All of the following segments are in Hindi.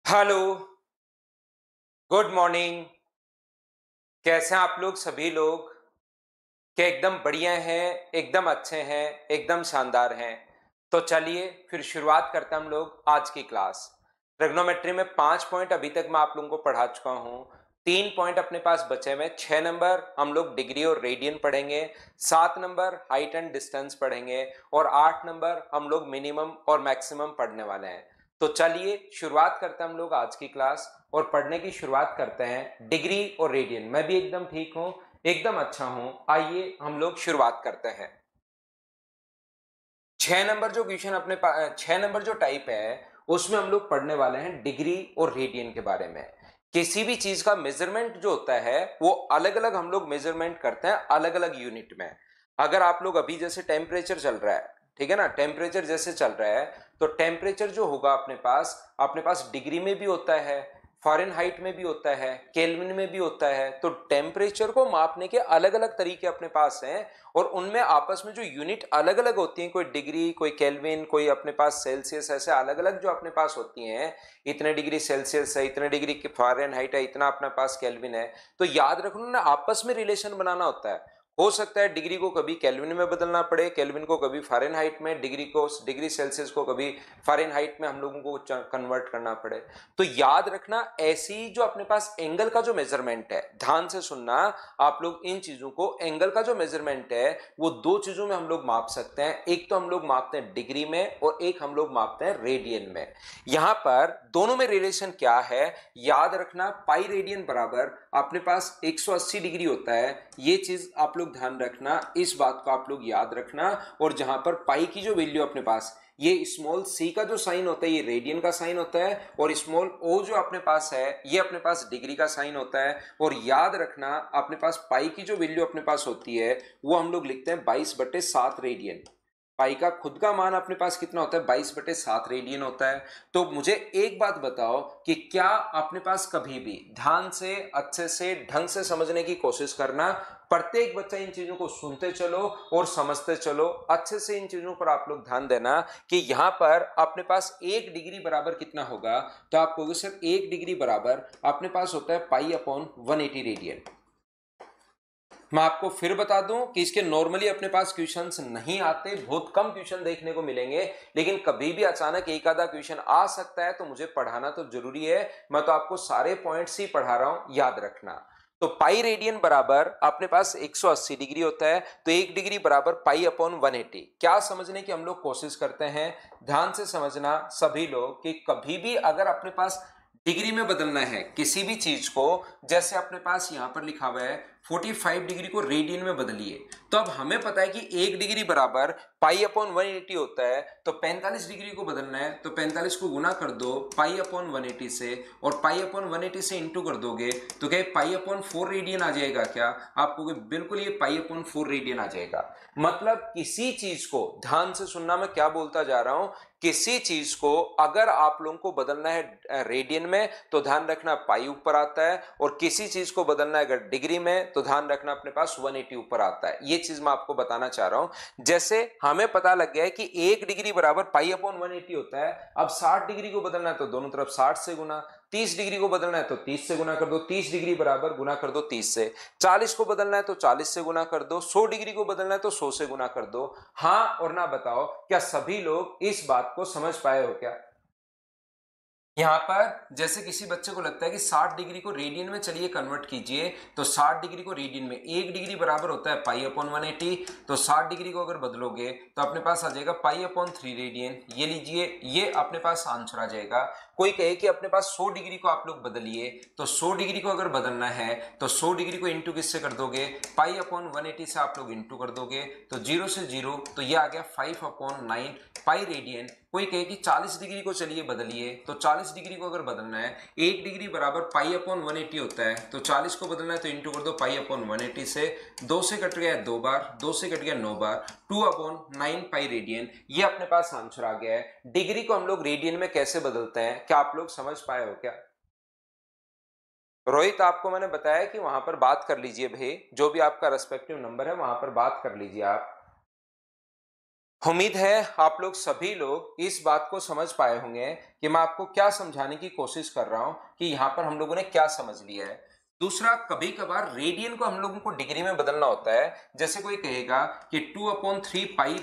Hello, good morning. कैसे हैं आप लोग सभी लोग? क्या एकदम बढ़िया हैं, एकदम अच्छे हैं, एकदम शानदार हैं? तो चलिए फिर शुरुआत करते हैं हम लोग आज की क्लास। ट्रिग्नोमेट्री में 5 पॉइंट अभी तक मैं आप लोगों को पढ़ा चुका हूँ। 3 पॉइंट अपने पास बचे हुए, 6 नंबर हम लोग डिग्री और रेडियन पढ़ेंगे, 7 नंबर हाइट एंड डिस्टेंस पढ़ेंगे और 8 नंबर हम लोग मिनिमम और मैक्सिमम पढ़ने वाले हैं। तो चलिए शुरुआत करते हैं हम लोग आज की क्लास और पढ़ने की शुरुआत करते हैं डिग्री और रेडियन। मैं भी एकदम ठीक हूं, एकदम अच्छा हूं। आइए हम लोग शुरुआत करते हैं। 6 नंबर जो क्वेश्चन अपने पास, 6 नंबर जो टाइप है उसमें हम लोग पढ़ने वाले हैं डिग्री और रेडियन के बारे में। किसी भी चीज का मेजरमेंट जो होता है वो अलग अलग हम लोग मेजरमेंट करते हैं अलग अलग यूनिट में। अगर आप लोग अभी जैसे टेम्परेचर चल रहा है, ठीक है ना, टेम्परेचर जैसे चल रहा है तो टेम्परेचर जो होगा अपने पास डिग्री में भी होता है, फ़ारेनहाइट में भी होता है, केल्विन में भी होता है। तो टेम्परेचर को मापने के अलग अलग तरीके अपने पास हैं और उनमें आपस में जो यूनिट अलग अलग होती हैं, कोई डिग्री, कोई केल्विन, कोई अपने पास सेल्सियस, ऐसे अलग अलग जो अपने पास होती हैं। इतने डिग्री सेल्सियस है, इतने डिग्री फ़ारेनहाइट है, इतना अपने पास केल्विन है। तो याद रखना ना, आपस में रिलेशन बनाना होता है। हो सकता है डिग्री को कभी केल्विन में बदलना पड़े, केल्विन को कभी फ़ारेनहाइट में, डिग्री सेल्सियस को कभी फ़ारेनहाइट में हम लोगों को कन्वर्ट करना पड़े। तो याद रखना, ऐसी जो अपने पास एंगल का जो मेजरमेंट है, ध्यान से सुनना आप लोग इन चीजों को। एंगल का जो मेजरमेंट है वो दो चीजों में हम लोग माप सकते हैं। एक तो हम लोग मापते हैं डिग्री में और एक हम लोग मापते हैं रेडियन में। यहां पर दोनों में रिलेशन क्या है याद रखना, पाई रेडियन बराबर अपने पास 180 डिग्री होता है। ये चीज आप लोग ध्यान रखना, इस बात को आप लोग याद रखना। और जहां पर पाई की जो वैल्यू अपने पास, ये स्मॉल सी का जो साइन होता है ये रेडियन का साइन होता है और स्मॉल ओ जो अपने पास है ये अपने पास डिग्री का साइन होता है। और याद रखना, अपने पास पाई की जो वैल्यू अपने पास होती है वो हम लोग लिखते हैं 22/7 रेडियन। पाई का खुद का मान अपने पास कितना होता है, 22/7 रेडियन होता है। तो मुझे एक बात बताओ कि क्या अपने पास कभी भी, ध्यान से अच्छे से ढंग से समझने की कोशिश करना, प्रत्येक बच्चा इन चीजों को सुनते चलो और समझते चलो अच्छे से। इन चीजों पर आप लोग ध्यान देना कि यहां पर अपने पास 1 डिग्री बराबर कितना होगा। तो आप कहोगे सर 1 डिग्री बराबर अपने पास होता है पाई/180 रेडियन। मैं आपको फिर बता दूं कि इसके नॉर्मली अपने पास क्वेश्चंस नहीं आते, बहुत कम क्वेश्चन देखने को मिलेंगे। लेकिन कभी भी अचानक एक आधा क्वेश्चन आ सकता है तो मुझे पढ़ाना तो जरूरी है। मैं तो आपको सारे पॉइंट्स ही पढ़ा रहा हूं, याद रखना। तो पाई रेडियन बराबर अपने पास 180 डिग्री होता है। तो 1 डिग्री बराबर पाई/180। क्या समझने की हम लोग कोशिश करते हैं, ध्यान से समझना सभी लोग, कि कभी भी अगर अपने पास डिग्री में बदलना है किसी भी चीज को, जैसे अपने पास यहां पर लिखा हुआ है 45 डिग्री को रेडियन में बदलिए। तो अब हमें पता है कि 1 डिग्री बराबर पाई/180 होता है। तो 45 डिग्री को बदलना है तो 45 को गुना कर दो पाई/180 से, और पाई/180 से इंटू कर दोगे तो क्या पाई/4 रेडियन आ जाएगा क्या? आप कहोगे बिल्कुल ये पाई/4 रेडियन आ जाएगा। मतलब किसी चीज को, ध्यान से सुनना मैं क्या बोलता जा रहा हूं, किसी चीज को अगर आप लोगों को बदलना है रेडियन में तो ध्यान रखना पाई ऊपर आता है, और किसी चीज को बदलना है अगर डिग्री में तो ध्यान रखना अपने पास 180 ऊपर आता है। ये चीज मैं आपको बताना चाह रहा हूं। जैसे हमें पता लग गया है कि 1 डिग्री बराबर पाई/180 होता है। अब 60 डिग्री को बदलना है तो दोनों तरफ 60 से गुना, 30 डिग्री को बदलना है तो 30 से गुना कर दो, 30 डिग्री बराबर गुना कर दो 30 से, 40 को बदलना है तो 40 से गुना कर दो, 100 डिग्री को बदलना है तो 100 से गुना कर दो। हाँ और ना बताओ, क्या सभी लोग इस बात को समझ पाए हो क्या? यहां पर जैसे किसी बच्चे को लगता है कि 60 डिग्री को रेडियन में चलिए कन्वर्ट कीजिए, तो 60 डिग्री को रेडियन में 1 डिग्री बराबर होता है पाई/180। तो 60 डिग्री को अगर बदलोगे तो अपने पास आ जाएगा पाई/3 रेडियन। ये लीजिए, ये अपने पास आंसर आ जाएगा। कोई कहे कि अपने पास 100 डिग्री को आप लोग बदलिए, तो 100 डिग्री को अगर बदलना है तो 100 डिग्री को इंटू किससे कर दोगे, पाई/180 से आप लोग इंटू कर दोगे। तो 0 से 0, तो ये आ गया 5/9 पाई रेडियन। कोई कहे कि 40 डिग्री को चलिए बदलिए, तो 40 डिग्री को अगर बदलना है, 1 डिग्री बराबर पाई/180 होता है। तो 40 को बदलना है तो इंटू कर दो पाई/180 से, 2 से कट गया 2 बार, 2 से कट गया 9 बार, 2/9 पाई रेडियन। ये अपने पास आंसर आ गया है। डिग्री को हम लोग रेडियन में कैसे बदलते हैं, क्या आप लोग समझ पाए हो क्या? रोहित, आपको मैंने बताया कि वहां पर बात कर लीजिए भाई, जो भी आपका रेस्पेक्टिव नंबर है वहां पर बात कर लीजिए आप। उम्मीद है आप लोग सभी लोग इस बात को समझ पाए होंगे कि मैं आपको क्या समझाने की कोशिश कर रहा हूं कि यहां पर हम लोगों ने क्या समझ लिया है। दूसरा, कभी कभार रेडियन को हम लोगों को डिग्री में बदलना होता है। जैसे कोई कहेगा कि 2/3 पाई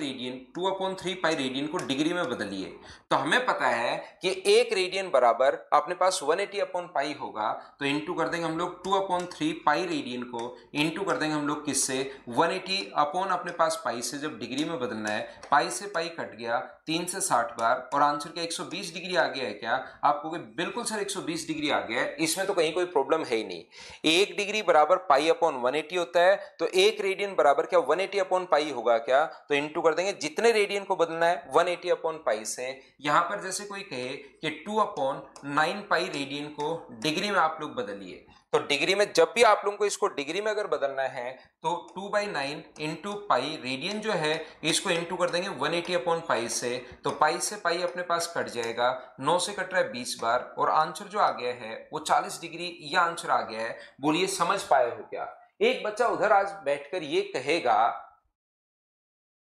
रेडियन को डिग्री में बदलिए, तो हमें पता है कि एक रेडियन बराबर अपने पास 180/पाई होगा, तो इंटू कर देंगे हम लोग 2/3 पाई रेडियन को, इंटू कर देंगे हम लोग किससे, 180 अपने पास पाई से। जब डिग्री में बदलना है, पाई से पाई कट गया 3 से 60 बार, और आंसर क्या 120 डिग्री आ गया है क्या? आपको बिल्कुल सर 120 डिग्री आ गया है, इसमें तो कहीं कोई प्रॉब्लम है ही नहीं। 1 डिग्री बराबर पाई/180 होता है, तो एक रेडियन बराबर क्या 180/पाई होगा क्या? तो इंटू कर देंगे जितने रेडियन को बदलना है 180/पाई से। यहां पर जैसे कोई कहे कि 2/9 पाई रेडियन को डिग्री में आप लोग बदलिए, तो डिग्री में जब भी आप लोगों को इसको डिग्री में अगर बदलना है तो 2/9 इंटू पाई रेडियन जो है इसको इंटू कर देंगे 180/पाई से, तो पाई से पाई अपने पास कट जाएगा, 9 से कट रहा है 20 बार, और आंसर जो आ गया है वो 40 डिग्री, यह आंसर आ गया है। बोलिए समझ पाए हो क्या? एक बच्चा उधर आज बैठकर ये कहेगा,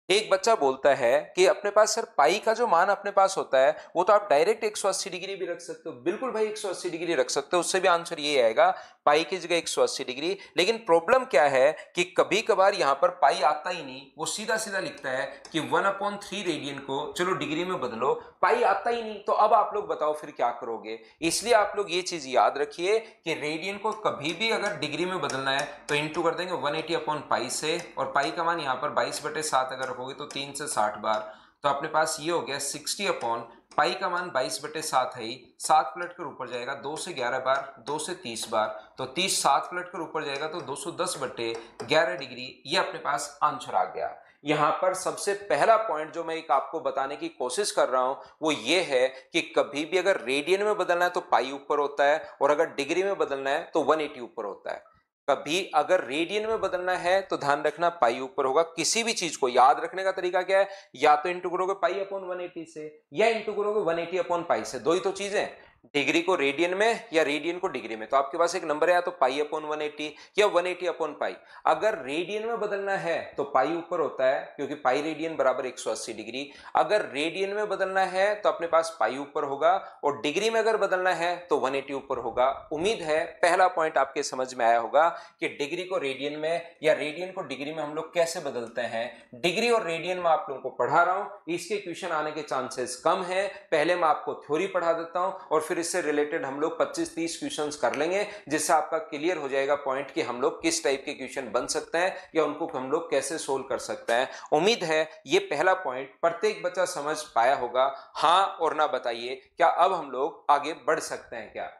एक बच्चा बोलता है कि अपने पास सर पाई का जो मान अपने पास होता है वो तो आप डायरेक्ट 180 डिग्री भी रख सकते हो। बिल्कुल भाई 180 डिग्री रख सकते हो, उससे भी आंसर ये आएगा पाई की जगह 180 डिग्री। लेकिन प्रॉब्लम क्या है कि कभी कभार यहां पर पाई आता ही नहीं, वो सीधा सीधा लिखता है कि 1/3 रेडियन को चलो डिग्री में बदलो, पाई आता ही नहीं। तो अब आप लोग बताओ फिर क्या करोगे? इसलिए आप लोग ये चीज याद रखिए कि रेडियन को कभी भी अगर डिग्री में बदलना है तो इंटू कर देंगे 180/पाई से, और पाई का मान यहाँ पर 22/7 अगर रखोगे तो 3 से 60 बार, तो अपने पास ये हो गया 60/पाई का मान 22/7 है ही, 7 पलट कर ऊपर जाएगा 2 से 11 बार, 2 से 30 बार, तो 30 7 पलट कर ऊपर जाएगा तो 210/11 डिग्री, ये अपने पास आंसर आ गया। यहां पर सबसे पहला पॉइंट जो मैं एक आपको बताने की कोशिश कर रहा हूं वो ये है कि कभी भी अगर रेडियन में बदलना है तो पाई ऊपर होता है, और अगर डिग्री में बदलना है तो 180 ऊपर होता है। कभी अगर रेडियन में बदलना है तो ध्यान रखना पाई ऊपर होगा। किसी भी चीज को याद रखने का तरीका क्या है, या तो इंटू करोगे पाई/180 से, या इंटू करोगे 180/पाई से, दो ही तो चीजें, डिग्री को रेडियन में या रेडियन को डिग्री में। तो आपके पास एक नंबर है या तो पाई/180 या 180/पाई। अगर रेडियन में बदलना है तो पाई ऊपर होता है क्योंकि पाई रेडियन बराबर 180 डिग्री। अगर रेडियन में बदलना है तो अपने पास पाई ऊपर होगा, और डिग्री में अगर बदलना है तो 180 ऊपर होगा। उम्मीद है पहला पॉइंट आपके समझ में आया होगा कि डिग्री को रेडियन में या रेडियन को डिग्री में हम लोग कैसे बदलते हैं। डिग्री और रेडियन में आप लोगों को पढ़ा रहा हूं, इसके क्वेश्चन आने के चांसेस कम है। पहले मैं आपको थ्योरी पढ़ा देता हूं और फिर इससे रिलेटेड हम लोग 25-30 क्वेश्चंस कर लेंगे, जिससे आपका क्लियर हो जाएगा पॉइंट कि हम लोग किस टाइप के क्वेश्चन बन सकते हैं या उनको हम लोग कैसे सोल्व कर सकते हैं। उम्मीद है ये पहला पॉइंट प्रत्येक बच्चा समझ पाया होगा। हाँ और ना बताइए, क्या अब हम लोग आगे बढ़ सकते हैं क्या?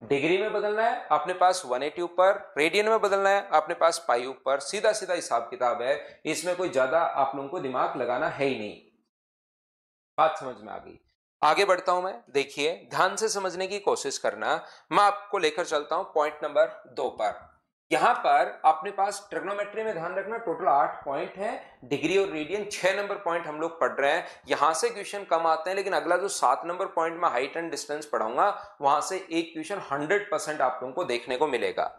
डिग्री में बदलना है अपने पास 180 ऊपर, रेडियन में बदलना है अपने पास पाई ऊपर, सीधा सीधा हिसाब किताब है, इसमें कोई ज्यादा आप लोगों को दिमाग लगाना है ही नहीं। बात समझ में आ गई? आगे बढ़ता हूं मैं, देखिए ध्यान से समझने की कोशिश करना। मैं आपको लेकर चलता हूं पॉइंट नंबर 2 पर। यहां पर अपने पास ट्रिग्नोमेट्री में ध्यान रखना टोटल 8 पॉइंट है, डिग्री और रेडियन 6 नंबर पॉइंट हम लोग पढ़ रहे हैं। यहां से क्वेश्चन कम आते हैं, लेकिन अगला जो 7 नंबर पॉइंट में हाइट एंड डिस्टेंस पढ़ाऊंगा वहां से एक क्वेश्चन 100% आप लोगों को देखने को मिलेगा।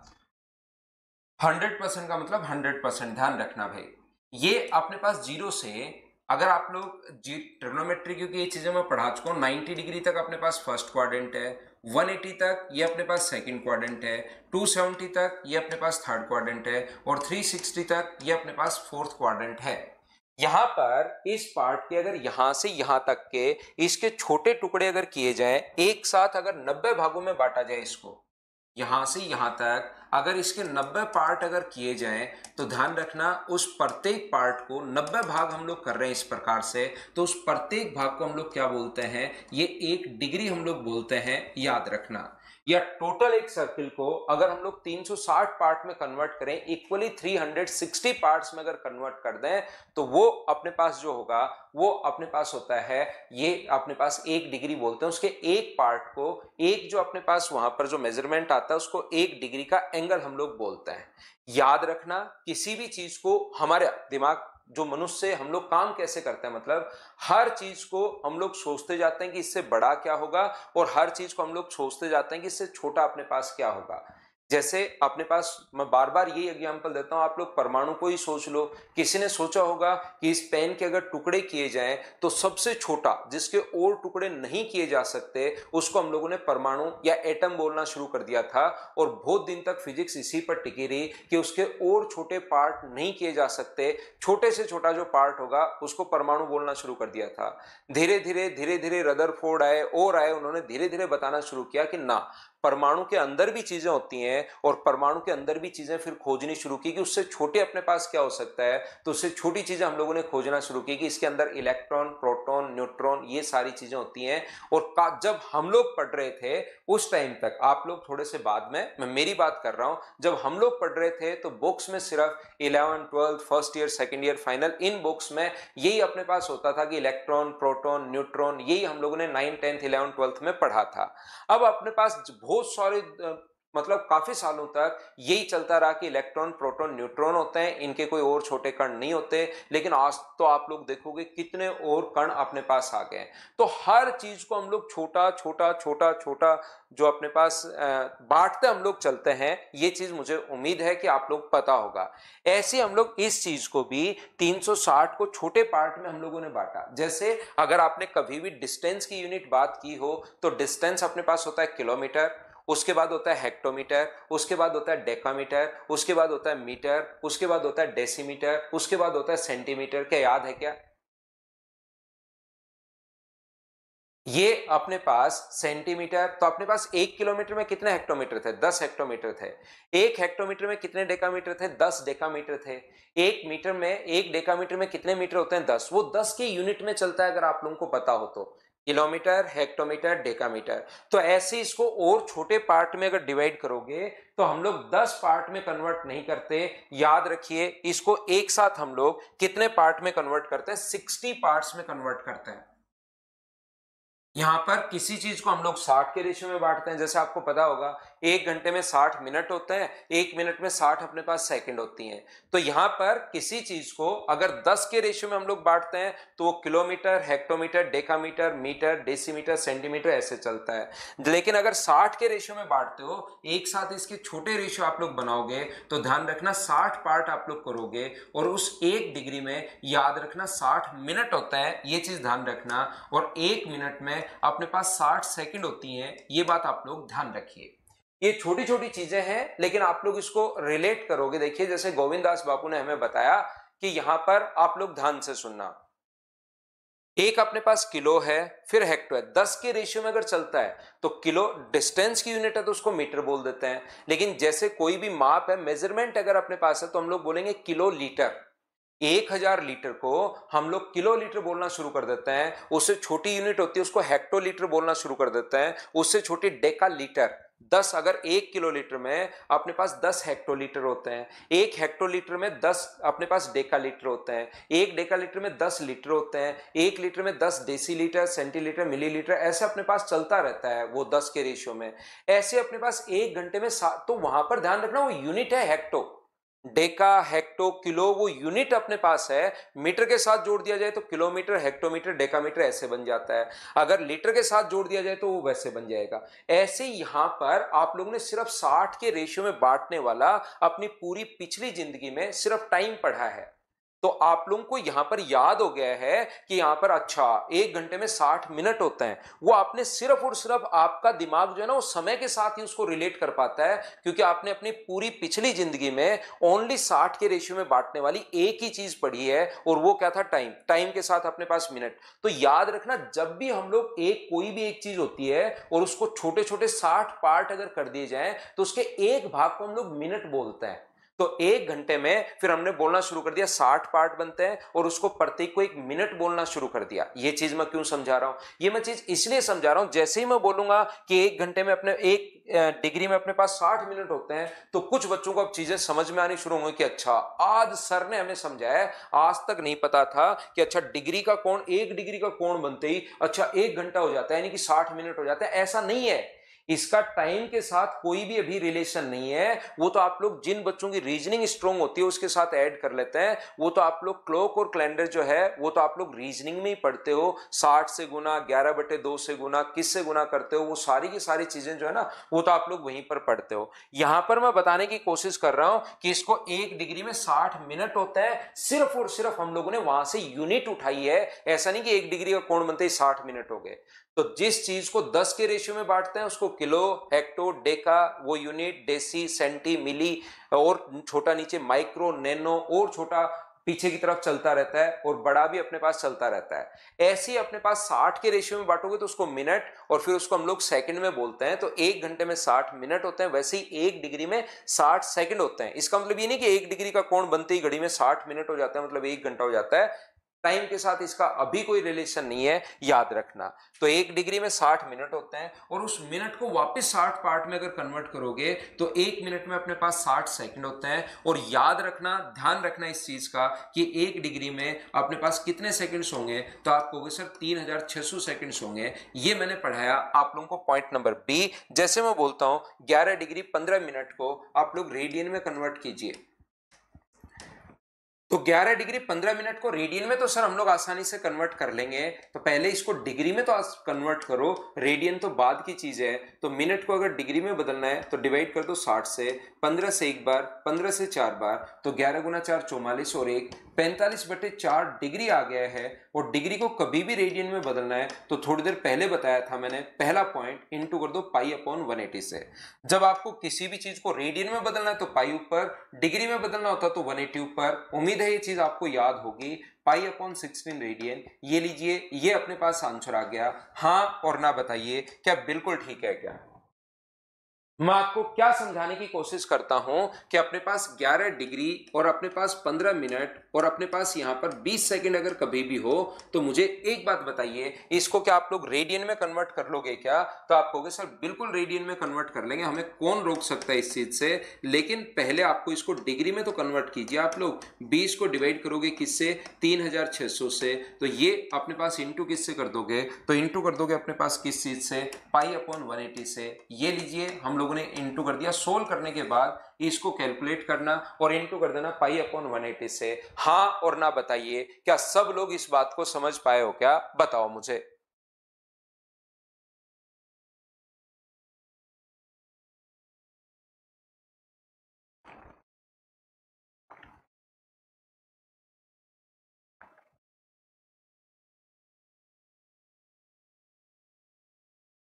100% का मतलब 100%, ध्यान रखना भाई। ये अपने पास जीरो से अगर आप लोग ट्रिग्नोमेट्री, क्योंकि ये चीजें मैं पढ़ा चुका हूं, 90 डिग्री तक अपने पास फर्स्ट क्वाड्रेंट है, 180 तक ये अपने पास सेकंड क्वाड्रेंट है, 270 तक ये अपने पास थर्ड क्वाड्रेंट है, और 360 तक ये अपने पास फोर्थ क्वाड्रेंट है। यहां पर इस पार्ट के अगर यहां से यहां तक के इसके छोटे टुकड़े अगर किए जाएं, एक साथ अगर 90 भागों में बांटा जाए इसको, यहां से यहां तक अगर इसके 90 पार्ट अगर किए जाएं, तो ध्यान रखना उस प्रत्येक पार्ट को 90 भाग हम लोग कर रहे हैं इस प्रकार से, तो उस प्रत्येक भाग को हम लोग क्या बोलते हैं, ये 1 डिग्री हम लोग बोलते हैं, याद रखना। या टोटल एक सर्किल को अगर हम लोग 360 पार्ट में कन्वर्ट करें, इक्वली 360 पार्ट्स में अगर कन्वर्ट कर दें, तो वो अपने पास जो होगा वो अपने पास होता है, ये अपने पास 1 डिग्री बोलते हैं। उसके एक पार्ट को, एक जो अपने पास वहां पर जो मेजरमेंट आता है उसको 1 डिग्री का एंगल हम लोग बोलते हैं। याद रखना किसी भी चीज को, हमारे दिमाग जो मनुष्य हम लोग काम कैसे करते हैं, मतलब हर चीज को हम लोग सोचते जाते हैं कि इससे बड़ा क्या होगा, और हर चीज को हम लोग सोचते जाते हैं कि इससे छोटा अपने पास क्या होगा। जैसे अपने पास, मैं बार बार यही एग्जांपल देता हूं, आप लोग परमाणु को ही सोच लो। किसी ने सोचा होगा कि इस पेन के अगर टुकड़े किए जाएं तो सबसे छोटा जिसके और टुकड़े नहीं किए जा सकते उसको हम लोगों ने परमाणु या एटम बोलना शुरू कर दिया था, और बहुत दिन तक फिजिक्स इसी पर टिकी रही कि उसके और छोटे पार्ट नहीं किए जा सकते, छोटे से छोटा जो पार्ट होगा उसको परमाणु बोलना शुरू कर दिया था। धीरे धीरे रदरफोर्ड आए और आए, उन्होंने धीरे धीरे बताना शुरू किया कि ना, परमाणु के अंदर भी चीजें होती हैं, और परमाणु के अंदर भी चीजें फिर खोजनी शुरू की कि उससे छोटे अपने पास क्या हो सकता है। तो उससे छोटी चीजें हम लोगों ने खोजना शुरू की कि इसके अंदर इलेक्ट्रॉन, प्रोटॉन, न्यूट्रॉन, ये सारी चीजें होती हैं। और जब हम लोग पढ़ रहे थे उस टाइम तक, आप लोग थोड़े से बाद में, मैं मेरी बात कर रहा हूं, जब हम लोग पढ़ रहे थे तो बुक्स में सिर्फ 11, 12, first year, second year, final, इन बुक्स में यही अपने पास होता था कि इलेक्ट्रॉन, प्रोटॉन, न्यूट्रॉन, यही हम लोगों ने 9, 10, 11, 12 में पढ़ा था। अब अपने पास बहुत सारे मतलब काफी सालों तक यही चलता रहा कि इलेक्ट्रॉन, प्रोटॉन, न्यूट्रॉन होते हैं, इनके कोई और छोटे कण नहीं होते। लेकिन आज तो आप लोग देखोगे कितने और कण अपने पास आ गए हैं। तो हर चीज को हम लोग छोटा छोटा छोटा छोटा जो अपने पास बांटते हम लोग चलते हैं। ये चीज मुझे उम्मीद है कि आप लोग पता होगा। ऐसे हम लोग इस चीज को भी 360 को छोटे पार्ट में हम लोगों ने बांटा। जैसे अगर आपने कभी भी डिस्टेंस की यूनिट बात की हो तो डिस्टेंस अपने पास होता है किलोमीटर, उसके बाद होता है हेक्टोमीटर, उसके बाद होता है डेकामीटर, उसके बाद होता है मीटर, उसके बाद होता है डेसीमीटर, उसके बाद होता है सेंटीमीटर। क्या याद है क्या? ये अपने पास सेंटीमीटर, तो अपने पास 1 किलोमीटर में कितने हेक्टोमीटर थे? 10 हेक्टोमीटर थे। 1 हेक्टोमीटर में कितने डेकामीटर थे? 10 डेकामीटर थे। 1 मीटर में, 1 डेकामीटर में कितने मीटर होते हैं? 10। वो 10 के यूनिट में चलता है, अगर आप लोगों को पता हो तो। Kilometre, hectometre, decametre. तो ऐसे इसको और छोटे पार्ट में अगर डिवाइड करोगे तो हम लोग 10 पार्ट में कन्वर्ट नहीं करते। याद रखिए, इसको एक साथ हम लोग कितने पार्ट में कन्वर्ट करते हैं? 60 पार्ट्स में कन्वर्ट करते हैं। यहां पर किसी चीज को हम लोग 60 के रेशियो में बांटते हैं। जैसे आपको पता होगा 1 घंटे में 60 मिनट होते हैं, 1 मिनट में 60 अपने पास सेकंड होती हैं। तो यहां पर किसी चीज को अगर 10 के रेशियो में हम लोग बांटते हैं तो वो kilometre, hectometre, decametre, metre, decimetre, centimetre ऐसे चलता है। लेकिन अगर 60 के रेशियो में बांटते हो, एक साथ इसके छोटे रेशियो आप लोग बनाओगे तो ध्यान रखना 60 पार्ट आप लोग करोगे, और उस 1 डिग्री में याद रखना 60 मिनट होता है, ये चीज ध्यान रखना। और 1 मिनट में अपने पास 60 सेकंड होती हैं, ये बात आप लोग ध्यान रखिए। ये छोटी छोटी चीजें हैं, लेकिन आप लोग इसको रिलेट करोगे। देखिए, जैसे गोविंद दास बापू ने हमें बताया कि यहां पर आप लोग ध्यान से सुनना। एक अपने पास किलो है, फिर हेक्टो है। 10 के रेशियो में अगर चलता है तो किलो डिस्टेंस की यूनिट है तो उसको मीटर बोल देते हैं। लेकिन जैसे कोई भी माप है, मेजरमेंट अगर अपने पास है तो हम लोग बोलेंगे किलो लीटर। 1000 लीटर को हम लोग किलो लीटर बोलना शुरू कर देते हैं। उससे छोटी यूनिट होती है उसको हेक्टोलीटर बोलना शुरू कर देते हैं। उससे छोटी डेका लीटर। 10, अगर 1 किलोलीटर में अपने पास 10 हेक्टोलीटर होते हैं, 1 हेक्टोलीटर में 10 अपने पास डेका लीटर होते हैं, 1 डेकालीटर में 10 लीटर होते हैं, 1 लीटर में 10 डेसीलीटर, सेंटीलीटर, मिलीलीटर, ऐसे अपने पास चलता रहता है वो 10 के रेशियो में। ऐसे अपने पास 1 घंटे में तो वहां पर ध्यान रखना वो यूनिट है हेक्टो। डेका, हेक्टो, किलो, वो यूनिट अपने पास है। मीटर के साथ जोड़ दिया जाए तो किलोमीटर, हेक्टोमीटर, डेकामीटर ऐसे बन जाता है। अगर लीटर के साथ जोड़ दिया जाए तो वो वैसे बन जाएगा। ऐसे यहां पर आप लोगों ने सिर्फ 60 के रेशियो में बांटने वाला अपनी पूरी पिछली जिंदगी में सिर्फ टाइम पढ़ा है। तो आप लोगों को यहां पर याद हो गया है कि यहां पर अच्छा 1 घंटे में 60 मिनट होते हैं। वो आपने सिर्फ और सिर्फ, आपका दिमाग जो है ना वो समय के साथ ही उसको रिलेट कर पाता है, क्योंकि आपने अपनी पूरी पिछली जिंदगी में ओनली 60 के रेशियो में बांटने वाली एक ही चीज पढ़ी है, और वो क्या था? टाइम। टाइम के साथ अपने पास मिनट। तो याद रखना, जब भी हम लोग कोई भी एक चीज होती है और उसको छोटे छोटे 60 पार्ट अगर कर दिए जाए तो उसके एक भाग को हम लोग मिनट बोलते हैं। तो 1 घंटे में फिर हमने बोलना शुरू कर दिया 60 पार्ट बनते हैं, और उसको प्रत्येक को 1 मिनट बोलना शुरू कर दिया। ये चीज मैं क्यों समझा रहा हूं? ये मैं चीज इसलिए समझा रहा हूं, जैसे ही मैं बोलूंगा कि 1 घंटे में अपने 1 डिग्री में अपने पास 60 मिनट होते हैं, तो कुछ बच्चों को अब चीजें समझ में आनी शुरू होंगी कि अच्छा, आज सर ने हमें समझाया, आज तक नहीं पता था कि अच्छा डिग्री का कोण, 1 डिग्री का कोण बनते ही अच्छा 1 घंटा हो जाता है, यानी कि 60 मिनट हो जाता है। ऐसा नहीं है। इसका टाइम के साथ कोई भी अभी रिलेशन नहीं है। वो तो आप लोग जिन बच्चों की रीजनिंग स्ट्रोंग होती है उसके साथ ऐड कर लेते हैं। वो तो आप लोग क्लॉक और कैलेंडर जो है वो तो आप लोग रीजनिंग में ही पढ़ते हो। 60 से गुना, 11/2 से गुना, किससे गुना करते हो, वो सारी की सारी चीजें जो है ना वो तो आप लोग वहीं पर पढ़ते हो। यहां पर मैं बताने की कोशिश कर रहा हूं कि इसको 1 डिग्री में 60 मिनट होता है। सिर्फ और सिर्फ हम लोगों ने वहां से यूनिट उठाई है। ऐसा नहीं कि 1 डिग्री का कोण बनते ही 60 मिनट हो गए। तो जिस चीज को 10 के रेशियो में बांटते हैं उसको किलो, हेक्टो, डेका, वो यूनिट, डेसी, सेंटी, मिली, और छोटा नीचे माइक्रो, नैनो, और छोटा पीछे की तरफ चलता रहता है, और बड़ा भी अपने पास चलता रहता है। ऐसे ही अपने पास 60 के रेशियो में बांटोगे तो उसको मिनट, और फिर उसको हम लोग सेकंड में बोलते हैं। तो 1 घंटे में 60 मिनट होते हैं, वैसे ही 1 डिग्री में 60 सेकंड होते हैं। इसका मतलब ये नहीं कि 1 डिग्री का कोण बनते ही घड़ी में 60 मिनट हो जाता है, मतलब 1 घंटा हो जाता है। टाइम के साथ इसका अभी कोई रिलेशन नहीं है, याद रखना। तो 1 डिग्री में 60 मिनट होते हैं, और उस मिनट को वापस 60 पार्ट में अगर कन्वर्ट करोगे तो 1 मिनट में अपने पास 60 सेकंड होते हैं। और याद रखना, ध्यान रखना इस चीज का कि 1 डिग्री में अपने पास कितने सेकंड्स होंगे, तो आप कहोगे सर 3600 सेकंड्स होंगे। ये मैंने पढ़ाया आप लोगों को पॉइंट नंबर बी। जैसे मैं बोलता हूं 11 डिग्री 15 मिनट को आप लोग रेडियन में कन्वर्ट कीजिए। तो 11 डिग्री 15 मिनट को रेडियन में तो सर हम लोग आसानी से कन्वर्ट कर लेंगे। तो पहले इसको डिग्री में तो कन्वर्ट करो, रेडियन तो बाद की चीज है। तो मिनट को अगर डिग्री में बदलना है तो डिवाइड कर दो 60 से, 15 से एक बार, 15 से 4 बार, तो 11 गुना 4 44, और 1 45/4 डिग्री आ गया है। और डिग्री को कभी भी रेडियन में बदलना है तो थोड़ी देर पहले बताया था मैंने, पहला पॉइंट इंटू कर दो पाई/180 से। जब आपको किसी भी चीज को रेडियन में बदलना है तो पाई ऊपर, डिग्री में बदलना होता तो 180 ऊपर। उम्मीद है ये चीज आपको याद होगी। पाई/16 रेडियन, ये लीजिए, ये अपने पास आंसर आ गया। हाँ और ना बताइए, क्या बिल्कुल ठीक है क्या? मैं आपको क्या समझाने की कोशिश करता हूं कि अपने पास 11 डिग्री और अपने पास 15 मिनट और अपने पास यहां पर 20 सेकंड अगर कभी भी हो, तो मुझे एक बात बताइए, इसको क्या आप लोग रेडियन में कन्वर्ट कर लोगे क्या? तो आप कहोगे सर बिल्कुल रेडियन में कन्वर्ट कर लेंगे, हमें कौन रोक सकता है इस चीज से। लेकिन पहले आपको इसको डिग्री में तो कन्वर्ट कीजिए। आप लोग 20 को डिवाइड करोगे किससे? 3600 से। तो ये अपने पास इंटू किससे कर दोगे? तो इंटू कर दोगे अपने पास किस चीज से? पाई/180 से। ये लीजिए, हम लोगों ने इंटू कर दिया। सोल्व करने के बाद इसको कैलकुलेट करना और इंटू कर देना पाई/180 से। हाँ और ना बताइए, क्या सब लोग इस बात को समझ पाए हो क्या? बताओ मुझे।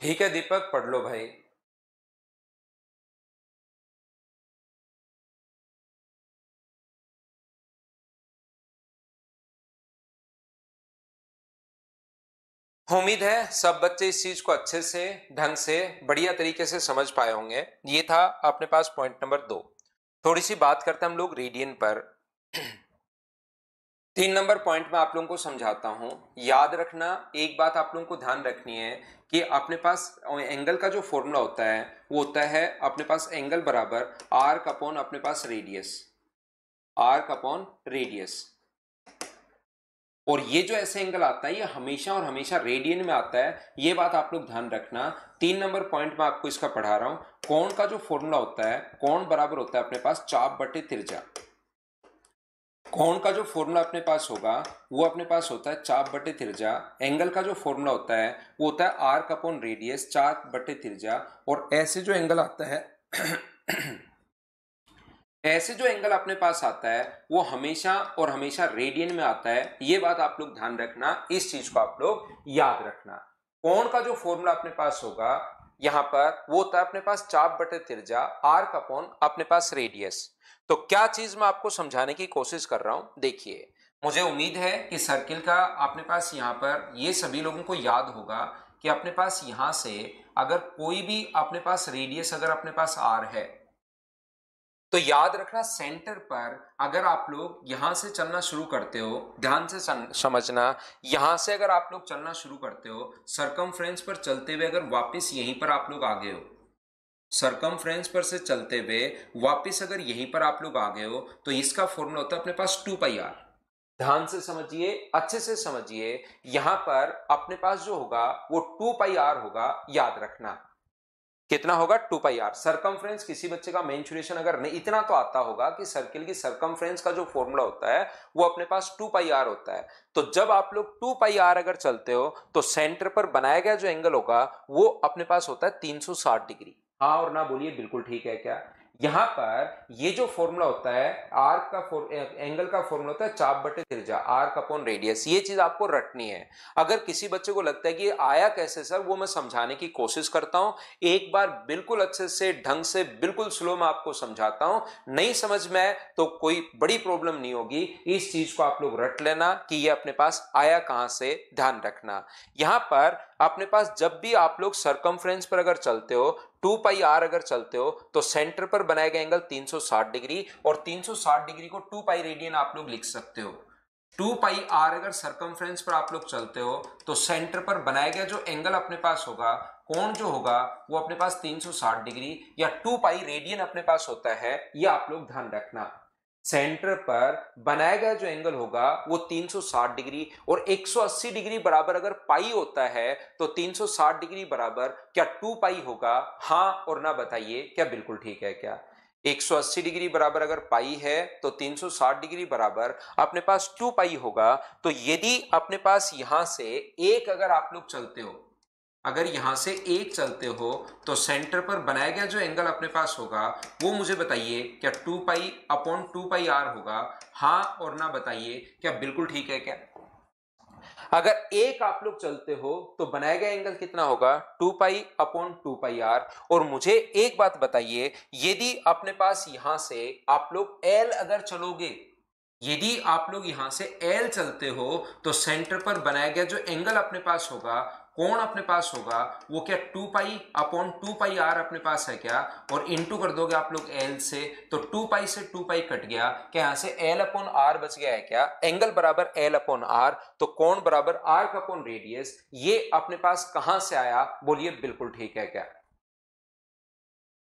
ठीक है दीपक, पढ़ लो भाई। उम्मीद है सब बच्चे इस चीज को अच्छे से, ढंग से, बढ़िया तरीके से समझ पाए होंगे। ये था अपने पास पॉइंट नंबर 2। थोड़ी सी बात करते हैं हम लोग रेडियन पर। 3 नंबर पॉइंट में आप लोगों को समझाता हूं। याद रखना, एक बात आप लोगों को ध्यान रखनी है कि अपने पास एंगल का जो फॉर्मूला होता है वो होता है अपने पास एंगल बराबर आर्क अपॉन अपने पास रेडियस, आर्क अपॉन रेडियस। और ये जो ऐसे एंगल आता है ये हमेशा और हमेशा रेडियन में आता है, ये बात आप लोग ध्यान रखना। 3 नंबर पॉइंट में आपको इसका पढ़ा रहा हूं। कोण का जो फॉर्मूला होता है, कोण बराबर होता है अपने पास चाप बटे त्रिज्या। कोण का जो फॉर्मूला अपने पास होगा वो अपने पास होता है चाप बटे त्रिज्या। एंगल का जो फॉर्मूला होता है वो होता है आर्क अपॉन रेडियस, चाप बटे त्रिज्या। और ऐसे जो एंगल आता है ऐसे जो एंगल अपने पास आता है वो हमेशा और हमेशा रेडियन में आता है। ये बात आप लोग ध्यान रखना, इस चीज को आप लोग याद रखना। कोण का जो फॉर्मूला अपने पास होगा यहां पर वो होता है अपने पास चाप बटे त्रिज्या, आर्क अपॉन अपने पास रेडियस। तो क्या चीज मैं आपको समझाने की कोशिश कर रहा हूं, देखिए। मुझे उम्मीद है कि सर्किल का अपने पास यहां पर ये सभी लोगों को याद होगा कि अपने पास यहां से अगर कोई भी अपने पास रेडियस अगर अपने पास आर है, तो याद रखना सेंटर पर अगर आप लोग यहां से चलना शुरू करते हो, ध्यान से समझना, यहां से अगर आप लोग चलना शुरू करते हो, सरकमफ्रेंस पर चलते हुए अगर वापस यहीं पर आप लोग आ गए हो, सरकमफ्रेंस पर से चलते हुए वापस अगर यहीं पर आप लोग आ गए हो, तो इसका फॉर्मूला होता है अपने पास 2πr। ध्यान से समझिए, अच्छे से समझिए। यहां पर अपने पास जो होगा वो 2πr होगा, याद रखना। कितना होगा 2 पाई आर। सरकमफ्रेंस किसी बच्चे का मेंसुरेशन अगर नहीं, इतना तो आता होगा कि सर्किल की सरकमफ्रेंस का जो फॉर्मूला होता है वो अपने पास 2 पाई आर होता है। तो जब आप लोग 2 पाई आर अगर चलते हो तो सेंटर पर बनाया गया जो एंगल होगा वो अपने पास होता है 360 डिग्री। हाँ और ना बोलिए, बिल्कुल ठीक है क्या? यहां पर ये जो फॉर्मूला होता है आर्क का एंगल का फॉर्मूला होता है चाप बटे त्रिज्या, आर्क अपॉन रेडियस। ये चीज आपको रटनी है। अगर किसी बच्चे को लगता है कि ये आया कैसे सर, वो मैं समझाने की कोशिश करता हूं। एक बार बिल्कुल अच्छे से ढंग से बिल्कुल स्लो में आपको समझाता हूं। नहीं समझ में आए तो कोई बड़ी प्रॉब्लम नहीं होगी। इस चीज को आप लोग रट लेना कि ये अपने पास आया कहां से, ध्यान रखना। यहां पर अपने पास जब भी आप लोग सरकमफ्रेंस पर अगर चलते हो 2 पाई आर अगर चलते हो तो सेंटर पर बनाया गया एंगल 360 डिग्री, और 360 डिग्री को 2 पाई रेडियन आप लोग लिख सकते हो। 2 पाई आर अगर सरकमफ्रेंस पर आप लोग चलते हो तो सेंटर पर बनाया गया जो एंगल अपने पास होगा, कोण जो होगा वो अपने पास 360 डिग्री या 2 पाई रेडियन अपने पास होता है। ये आप लोग ध्यान रखना। सेंटर पर बनाया गया जो एंगल होगा वो 360 डिग्री, और 180 डिग्री बराबर अगर पाई होता है तो 360 डिग्री बराबर क्या 2 पाई होगा? हाँ और ना बताइए, क्या बिल्कुल ठीक है क्या? 180 डिग्री बराबर अगर पाई है तो 360 डिग्री बराबर अपने पास 2 पाई होगा। तो यदि अपने पास यहां से एक अगर आप लोग चलते हो, अगर यहां से एक चलते हो तो सेंटर पर बनाया गया जो एंगल अपने पास होगा वो मुझे बताइए क्या 2 पाई अपॉन 2 पाई आर होगा? हाँ और ना बताइए, क्या बिल्कुल ठीक है क्या? अगर एक आप लोग चलते हो तो बनाया गया एंगल कितना होगा? 2 पाई अपॉन 2 पाई आर। और मुझे एक बात बताइए, यदि अपने पास यहां से आप लोग एल अगर चलोगे, यदि आप लोग यहां से एल चलते हो तो सेंटर पर बनाया गया जो एंगल अपने पास होगा, कोण अपने पास होगा, वो क्या 2 पाई अपॉन 2 पाई आर अपने पास है क्या? और इंटू कर दोगे आप लोग एल से तो 2 पाई से 2 पाई कट गया, क्या यहां से एल अपॉन आर बच गया है क्या? एंगल बराबर एल अपॉन आर तो कोण बराबर आर्क अपॉन रेडियस। ये अपने पास कहां से आया बोलिए, बिल्कुल ठीक है क्या?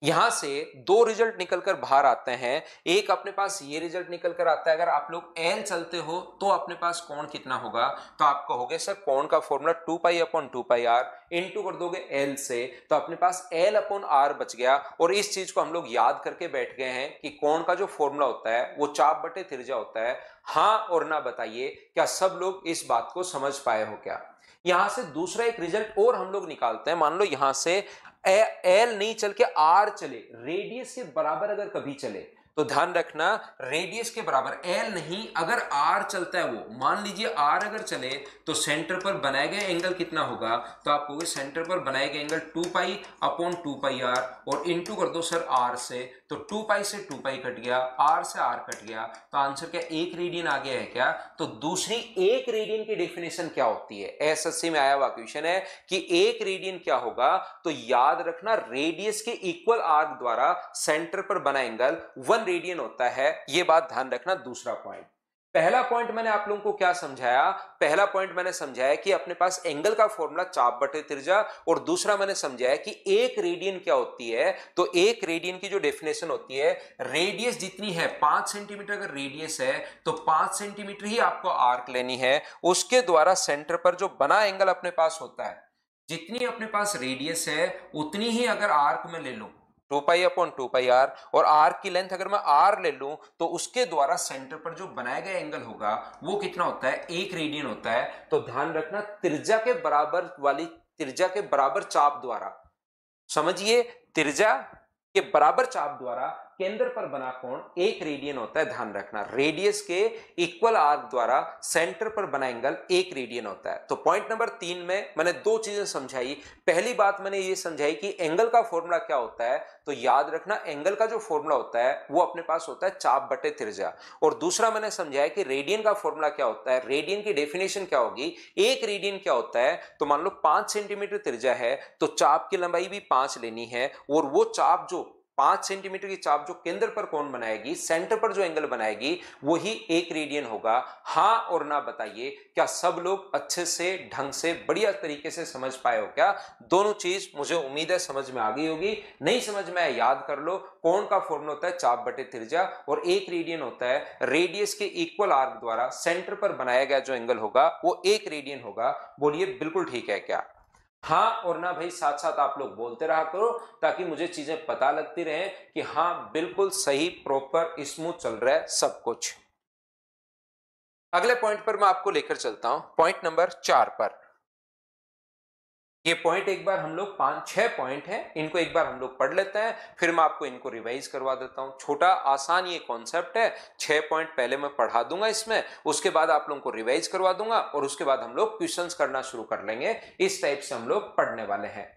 यहां से दो रिजल्ट निकलकर बाहर आते हैं। एक अपने पास ये रिजल्ट निकल कर आता है, अगर आप लोग एल चलते हो तो अपने पास कोण कितना होगा? तो आप कहोगे सर कोण का formula 2 pi upon 2 pi R, into कर दोगे एल से तो अपने पास एल अपॉन आर बच गया। और इस चीज को हम लोग याद करके बैठ गए हैं कि कोण का जो फॉर्मूला होता है वो चाप बटे त्रिज्या होता है। हाँ और ना बताइए, क्या सब लोग इस बात को समझ पाए हो क्या? यहां से दूसरा एक रिजल्ट और हम लोग निकालते हैं। मान लो यहां से एल नहीं चल के आर चले, रेडियस के बराबर अगर कभी चले तो ध्यान रखना, रेडियस के बराबर एल नहीं, अगर आर चलता है वो, मान लीजिए आर अगर चले तो सेंटर पर बनाए गए एंगल कितना होगा? तो आप कहोगे सेंटर पर बनाए गए angle 2 pi upon 2 pi R, और इंटू कर दो सर आर से तो 2 पाई से 2 पाई कट गया, आर से आर कट गया, तो आंसर क्या 1 रेडियन आ गया है क्या? तो दूसरी 1 रेडियन की डेफिनेशन क्या होती है? एसएससी में आया हुआ क्वेश्चन है कि 1 रेडियन क्या होगा? तो याद रखना, रेडियस के इक्वल आर्क द्वारा सेंटर पर बना एंगल 1 रेडियन होता है। यह बात ध्यान रखना। दूसरा पॉइंट, पहला पॉइंट मैंने आप लोगों को क्या समझाया? पहला पॉइंट मैंने समझाया कि अपने पास एंगल का फॉर्मूला चाप बटे त्रिज्या, और दूसरा मैंने समझाया कि 1 रेडियन क्या होती है। तो 1 रेडियन की जो डेफिनेशन होती है, रेडियस जितनी है 5 सेंटीमीटर अगर रेडियस है तो 5 सेंटीमीटर ही आपको आर्क लेनी है, उसके द्वारा सेंटर पर जो बना एंगल अपने पास होता है, जितनी अपने पास रेडियस है उतनी ही अगर आर्क में ले लूं 2 पाई अपॉन 2 पाई आर, और आर्क की लेंथ अगर मैं आर ले लूं तो उसके द्वारा सेंटर पर जो बनाया गया एंगल होगा वो कितना होता है? 1 रेडियन होता है। तो ध्यान रखना, त्रिज्या के बराबर वाली, त्रिज्या के बराबर चाप द्वारा, समझिए, त्रिज्या के बराबर चाप द्वारा केंद्र पर बना कोण 1 रेडियन होता है। ध्यान रखना, रेडियस के इक्वल आर्क द्वारा सेंटर पर बना एंगल 1 रेडियन होता है। तो पॉइंट नंबर 3 में मैंने दो चीजें समझाई। पहली बात मैंने ये समझाई कि एंगल का फॉर्मूला क्या होता है। तो याद रखना, एंगल का जो फॉर्मूला होता है वो अपने पास होता है चाप बटे त्रिज्या। और दूसरा मैंने समझाया कि रेडियन का फॉर्मूला क्या होता है, रेडियन की डेफिनेशन क्या होगी, 1 रेडियन क्या होता है। तो मान लो 5 सेंटीमीटर त्रिज्या है तो चाप की लंबाई भी 5 लेनी है, और वो चाप जो 5 सेंटीमीटर की चाप जो केंद्र पर कोण बनाएगी, सेंटर पर जो एंगल बनाएगी, वही 1 रेडियन होगा। हाँ और ना बताइए, क्या सब लोग अच्छे से ढंग से बढ़िया तरीके से समझ पाए हो क्या? दोनों चीज मुझे उम्मीद है समझ में आ गई होगी। नहीं समझ में आए याद कर लो, कोण का फॉर्मूला होता है चाप बटे त्रिज्या, और 1 रेडियन होता है रेडियस के इक्वल आर्क द्वारा सेंटर पर बनाया गया जो एंगल होगा वो 1 रेडियन होगा। बोलिए बिल्कुल ठीक है क्या? हाँ और ना भाई, साथ साथ आप लोग बोलते रहा करो ताकि मुझे चीजें पता लगती रहे कि हाँ बिल्कुल सही, प्रॉपर, स्मूथ चल रहा है सब कुछ। अगले पॉइंट पर मैं आपको लेकर चलता हूं, पॉइंट नंबर 4 पर। ये पॉइंट एक बार हम लोग 5-6 पॉइंट हैं, इनको एक बार हम लोग पढ़ लेते हैं, फिर मैं आपको इनको रिवाइज करवा देता हूं। छोटा आसान ये कॉन्सेप्ट है, 6 पॉइंट पहले मैं पढ़ा दूंगा इसमें, उसके बाद आप लोगों को रिवाइज करवा दूंगा और उसके बाद हम लोग क्वेश्चंस करना शुरू कर लेंगे। इस टाइप से हम लोग पढ़ने वाले हैं।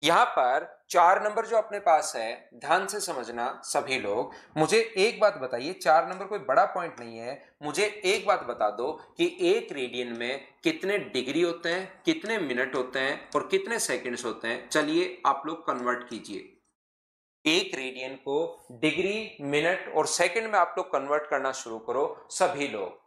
यहां पर 4 नंबर जो अपने पास है, ध्यान से समझना सभी लोग। मुझे एक बात बताइए, 4 नंबर कोई बड़ा पॉइंट नहीं है, मुझे एक बात बता दो कि एक रेडियन में कितने डिग्री होते हैं, कितने मिनट होते हैं और कितने सेकंड्स होते हैं। चलिए आप लोग कन्वर्ट कीजिए एक रेडियन को डिग्री, मिनट और सेकंड में आप लोग कन्वर्ट करना शुरू करो सभी लोग।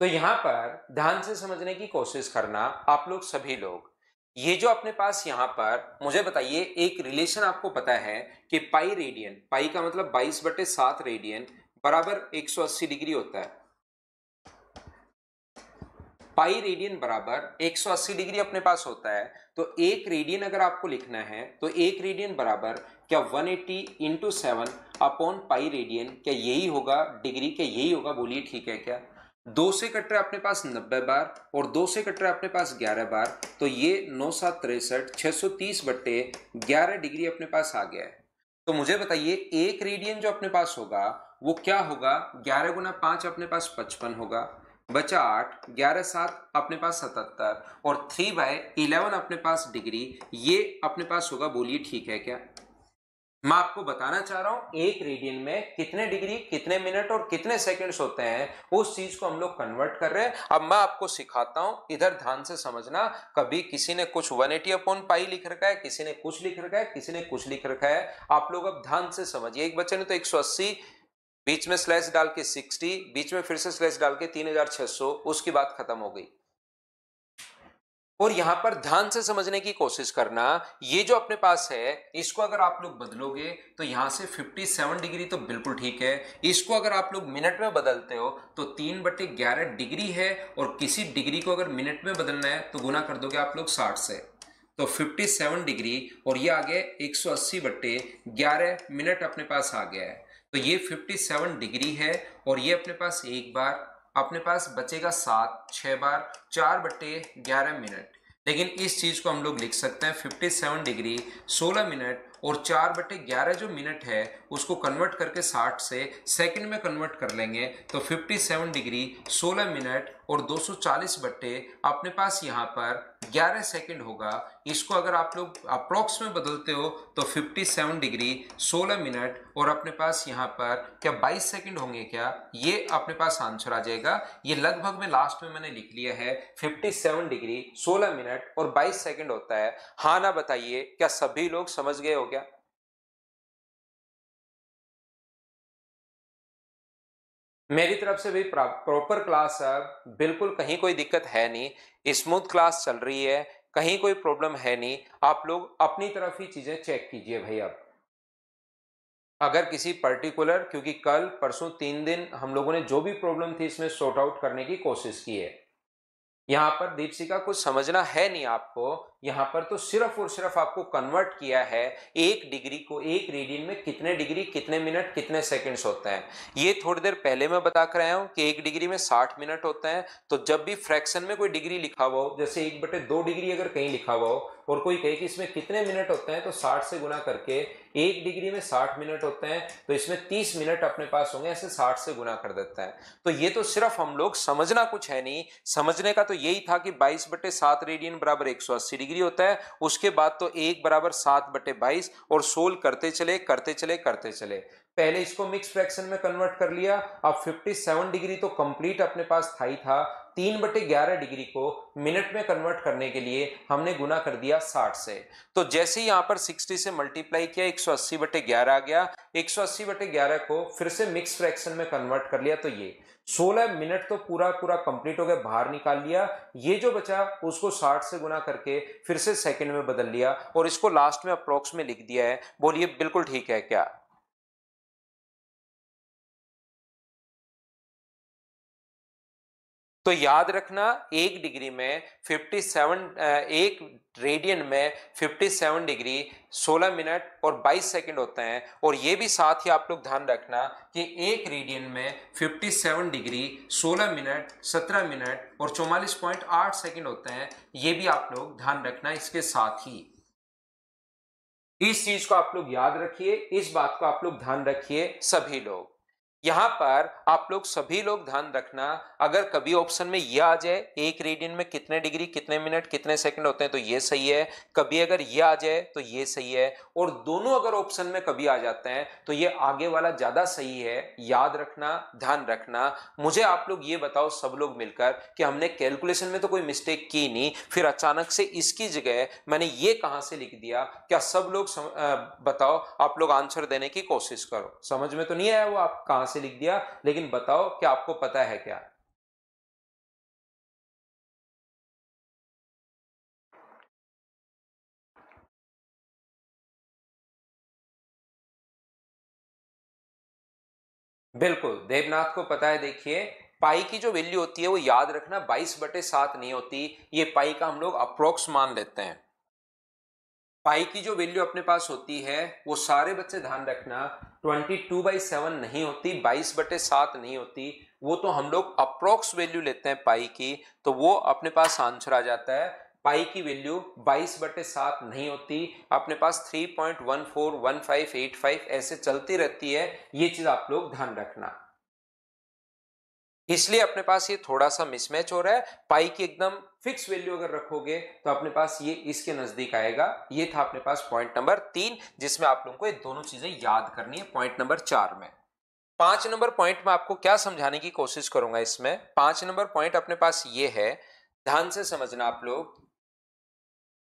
तो यहां पर ध्यान से समझने की कोशिश करना आप लोग सभी लोग। ये जो अपने पास यहां पर मुझे बताइए, एक रिलेशन आपको पता है कि पाई रेडियन, पाई का मतलब 22/7 रेडियन बराबर 180 डिग्री होता है। पाई रेडियन बराबर 180 डिग्री अपने पास होता है। तो एक रेडियन अगर आपको लिखना है तो एक रेडियन बराबर क्या 180 इंटू 7 अपॉन पाई रेडियन, क्या यही होगा डिग्री, क्या यही होगा? बोलिए ठीक है क्या? 2 से कट रहा है अपने पास 90 बार और 2 से कट रहा है अपने पास 11 बार, तो ये 9×7 = 630/11 डिग्री अपने पास आ गया है। तो मुझे बताइए एक रेडियन जो अपने पास होगा वो क्या होगा? 11×5 अपने पास 55 होगा, बचा 8, 11×7 अपने पास 77 और 3/11 अपने पास डिग्री, ये अपने पास होगा। बोलिए ठीक है क्या? मैं आपको बताना चाह रहा हूं एक रेडियन में कितने डिग्री, कितने मिनट और कितने सेकंड्स होते हैं, उस चीज को हम लोग कन्वर्ट कर रहे हैं। अब मैं आपको सिखाता हूं, इधर ध्यान से समझना। कभी किसी ने कुछ 180/पाई लिख रखा है, किसी ने कुछ लिख रखा है, किसी ने कुछ लिख रखा है। आप लोग अब ध्यान से समझिए। एक बच्चे ने तो 180, बीच में स्लैश डाल के 60, बीच में फिर से स्लैश डाल के 3600, उसकी बात खत्म हो गई। और यहां पर ध्यान से समझने की कोशिश करना, ये जो अपने पास है इसको अगर आप लोग बदलोगे तो यहां से 57 डिग्री तो बिल्कुल ठीक है। इसको अगर आप लोग मिनट में बदलते हो तो 3/11 डिग्री है, और किसी डिग्री को अगर मिनट में बदलना है तो गुना कर दोगे आप लोग 60 से, तो 57 डिग्री और ये आ गया 180/11 मिनट अपने पास आ गया है। तो ये 57 डिग्री है और ये अपने पास एक बार, अपने पास बचेगा 7, 6 बार, 4/11 मिनट। लेकिन इस चीज को हम लोग लिख सकते हैं 57 डिग्री 16 मिनट और 4/11 जो मिनट है उसको कन्वर्ट करके 60 से सेकंड में कन्वर्ट कर लेंगे तो 57 डिग्री 16 मिनट और 240 बट्टे अपने पास यहाँ पर 11 सेकंड होगा। इसको अगर आप लोग अप्रोक्स में बदलते हो तो 57 डिग्री 16 मिनट और अपने पास यहाँ पर क्या 22 सेकंड होंगे क्या? ये अपने पास आंसर आ जाएगा। ये लगभग में लास्ट में मैंने लिख लिया है 57 डिग्री 16 मिनट और 22 सेकंड होता है। हाँ ना बताइए, क्या सभी लोग समझ गए हो क्या? मेरी तरफ से भी प्रॉपर क्लास है, बिल्कुल कहीं कोई दिक्कत है नहीं, स्मूथ क्लास चल रही है, कहीं कोई प्रॉब्लम है नहीं। आप लोग अपनी तरफ ही चीजें चेक कीजिए भाई। अब अगर किसी पर्टिकुलर, क्योंकि कल परसों 3 दिन हम लोगों ने जो भी प्रॉब्लम थी इसमें सॉर्ट आउट करने की कोशिश की है। यहाँ पर दीपशिका कुछ समझना है नहीं आपको, यहाँ पर तो सिर्फ और सिर्फ आपको कन्वर्ट किया है एक डिग्री को, एक रेडियन में कितने डिग्री, कितने मिनट, कितने सेकंड्स होते हैं। ये थोड़ी देर पहले मैं बता कर आया हूं कि एक डिग्री में 60 मिनट होते हैं। तो जब भी फ्रैक्शन में कोई डिग्री लिखा हुआ हो, जैसे 1/2 डिग्री अगर कहीं लिखा हुआ हो और कोई कहे कि इसमें कितने मिनट होते हैं, तो 60 से गुना करके, एक डिग्री में 60 मिनट होते हैं तो इसमें 30 मिनट अपने पास होंगे, ऐसे 60 से गुना कर देता है। तो ये तो सिर्फ हम लोग, समझना कुछ है नहीं, समझने का तो यही था कि 22/7 रेडियन बराबर 180 डिग्री डिग्री होता है, उसके बाद तो 1 बराबर 7/22 और सोल्व करते चले करते चले करते चले। पहले इसको मिक्स फ्रैक्शन में कन्वर्ट कर लिया। अब 57 डिग्री तो कंप्लीट अपने पास था ही था, 3/11 डिग्री को मिनट में कन्वर्ट करने के लिए हमने गुना कर दिया 60 से। तो जैसे ही यहां पर 60 से मल्टीप्लाई किया 180/11 आ गया। 180/11 को फिर से मिक्स फ्रैक्शन में कन्वर्ट कर लिया तो ये 16 मिनट तो पूरा पूरा कंप्लीट हो गया, बाहर निकाल लिया। ये जो बचा उसको 60 से गुना करके फिर से सेकंड में बदल लिया और इसको लास्ट में अप्रोक्स में लिख दिया है। बोलिए बिल्कुल ठीक है क्या? तो याद रखना, एक डिग्री में 57, एक रेडियन में 57 डिग्री 16 मिनट और 22 सेकंड होते हैं। और ये भी साथ ही आप लोग ध्यान रखना कि एक रेडियन में 57 डिग्री 16 मिनट 17 मिनट और 44.8 सेकंड होते हैं। ये भी आप लोग ध्यान रखना इसके साथ ही। इस चीज को आप लोग याद रखिए, इस बात को आप लोग ध्यान रखिए सभी लोग। यहां पर आप लोग सभी लोग ध्यान रखना, अगर कभी ऑप्शन में यह आ जाए एक रेडियन में कितने डिग्री कितने मिनट कितने सेकंड होते हैं तो ये सही है, कभी अगर ये आ जाए तो ये सही है, और दोनों अगर ऑप्शन में कभी आ जाते हैं तो ये आगे वाला ज्यादा सही है। याद रखना, ध्यान रखना। मुझे आप लोग ये बताओ सब लोग मिलकर कि हमने कैलकुलेशन में तो कोई मिस्टेक की नहीं, फिर अचानक से इसकी जगह मैंने ये कहां से लिख दिया? क्या सब लोग बताओ, आप लोग आंसर देने की कोशिश करो। समझ में तो नहीं आया वो आप कहां से लिख दिया, लेकिन बताओ कि आपको पता है क्या? बिल्कुल देवनाथ को पता है। देखिए, पाई की जो वैल्यू होती है वो याद रखना 22/7 नहीं होती, ये पाई का हम लोग अप्रोक्स मान लेते हैं। पाई की जो वैल्यू अपने पास होती है वो सारे बच्चे ध्यान रखना 22/7 नहीं होती, 22/7 नहीं होती, वो तो हम लोग अप्रोक्स वैल्यू लेते हैं पाई की, तो वो अपने पास आंसर आ जाता है। पाई की वैल्यू 22/7 नहीं होती, अपने पास 3.141585 ऐसे चलती रहती है। ये चीज आप लोग ध्यान रखना, इसलिए अपने पास ये थोड़ा सा मिसमैच हो रहा है। पाई की एकदम फिक्स वैल्यू अगर रखोगे तो अपने पास ये इसके नजदीक आएगा। ये था अपने पास पॉइंट नंबर 3, जिसमें आप लोगों को ये दोनों चीजें याद करनी है पॉइंट नंबर 4 में। 5 नंबर पॉइंट में आपको क्या समझाने की कोशिश करूंगा इसमें। 5 नंबर पॉइंट अपने पास ये है, ध्यान से समझना आप लोग।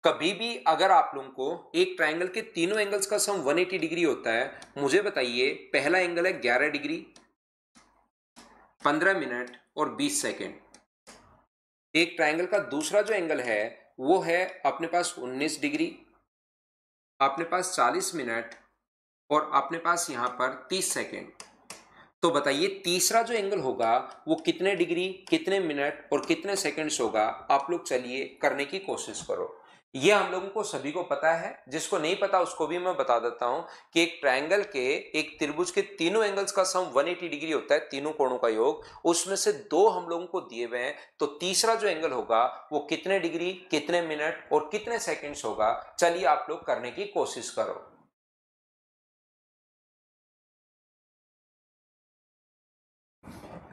कभी भी अगर आप लोगों को एक ट्राइंगल के तीनों एंगल्स का सम 180 डिग्री होता है, मुझे बताइए पहला एंगल है 11 डिग्री 15 मिनट और 20 सेकेंड। एक ट्राइंगल का दूसरा जो एंगल है वो है अपने पास 19 डिग्री, अपने पास 40 मिनट और अपने पास यहां पर 30 सेकेंड। तो बताइए तीसरा जो एंगल होगा वो कितने डिग्री कितने मिनट और कितने सेकंड्स होगा? आप लोग चलिए करने की कोशिश करो। ये हम लोगों को सभी को पता है, जिसको नहीं पता उसको भी मैं बता देता हूं कि एक ट्रायंगल के एक त्रिभुज के तीनों एंगल्स का सम 180 डिग्री होता है, तीनों कोणों का योग। उसमें से दो हम लोगों को दिए हुए हैं, तो तीसरा जो एंगल होगा वो कितने डिग्री कितने मिनट और कितने सेकंड्स होगा? चलिए आप लोग करने की कोशिश करो।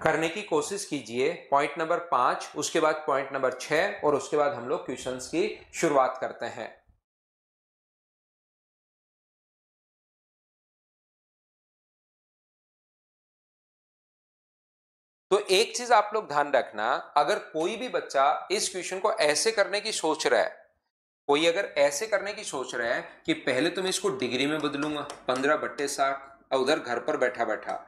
करने की कोशिश कीजिए। पॉइंट नंबर 5, उसके बाद पॉइंट नंबर 6 और उसके बाद हम लोग क्वेश्चंस की शुरुआत करते हैं। तो एक चीज आप लोग ध्यान रखना, अगर कोई भी बच्चा इस क्वेश्चन को ऐसे करने की सोच रहा है, कोई अगर ऐसे करने की सोच रहा है कि पहले तो मैं इसको डिग्री में बदलूंगा 15/60 और उधर घर पर बैठा बैठा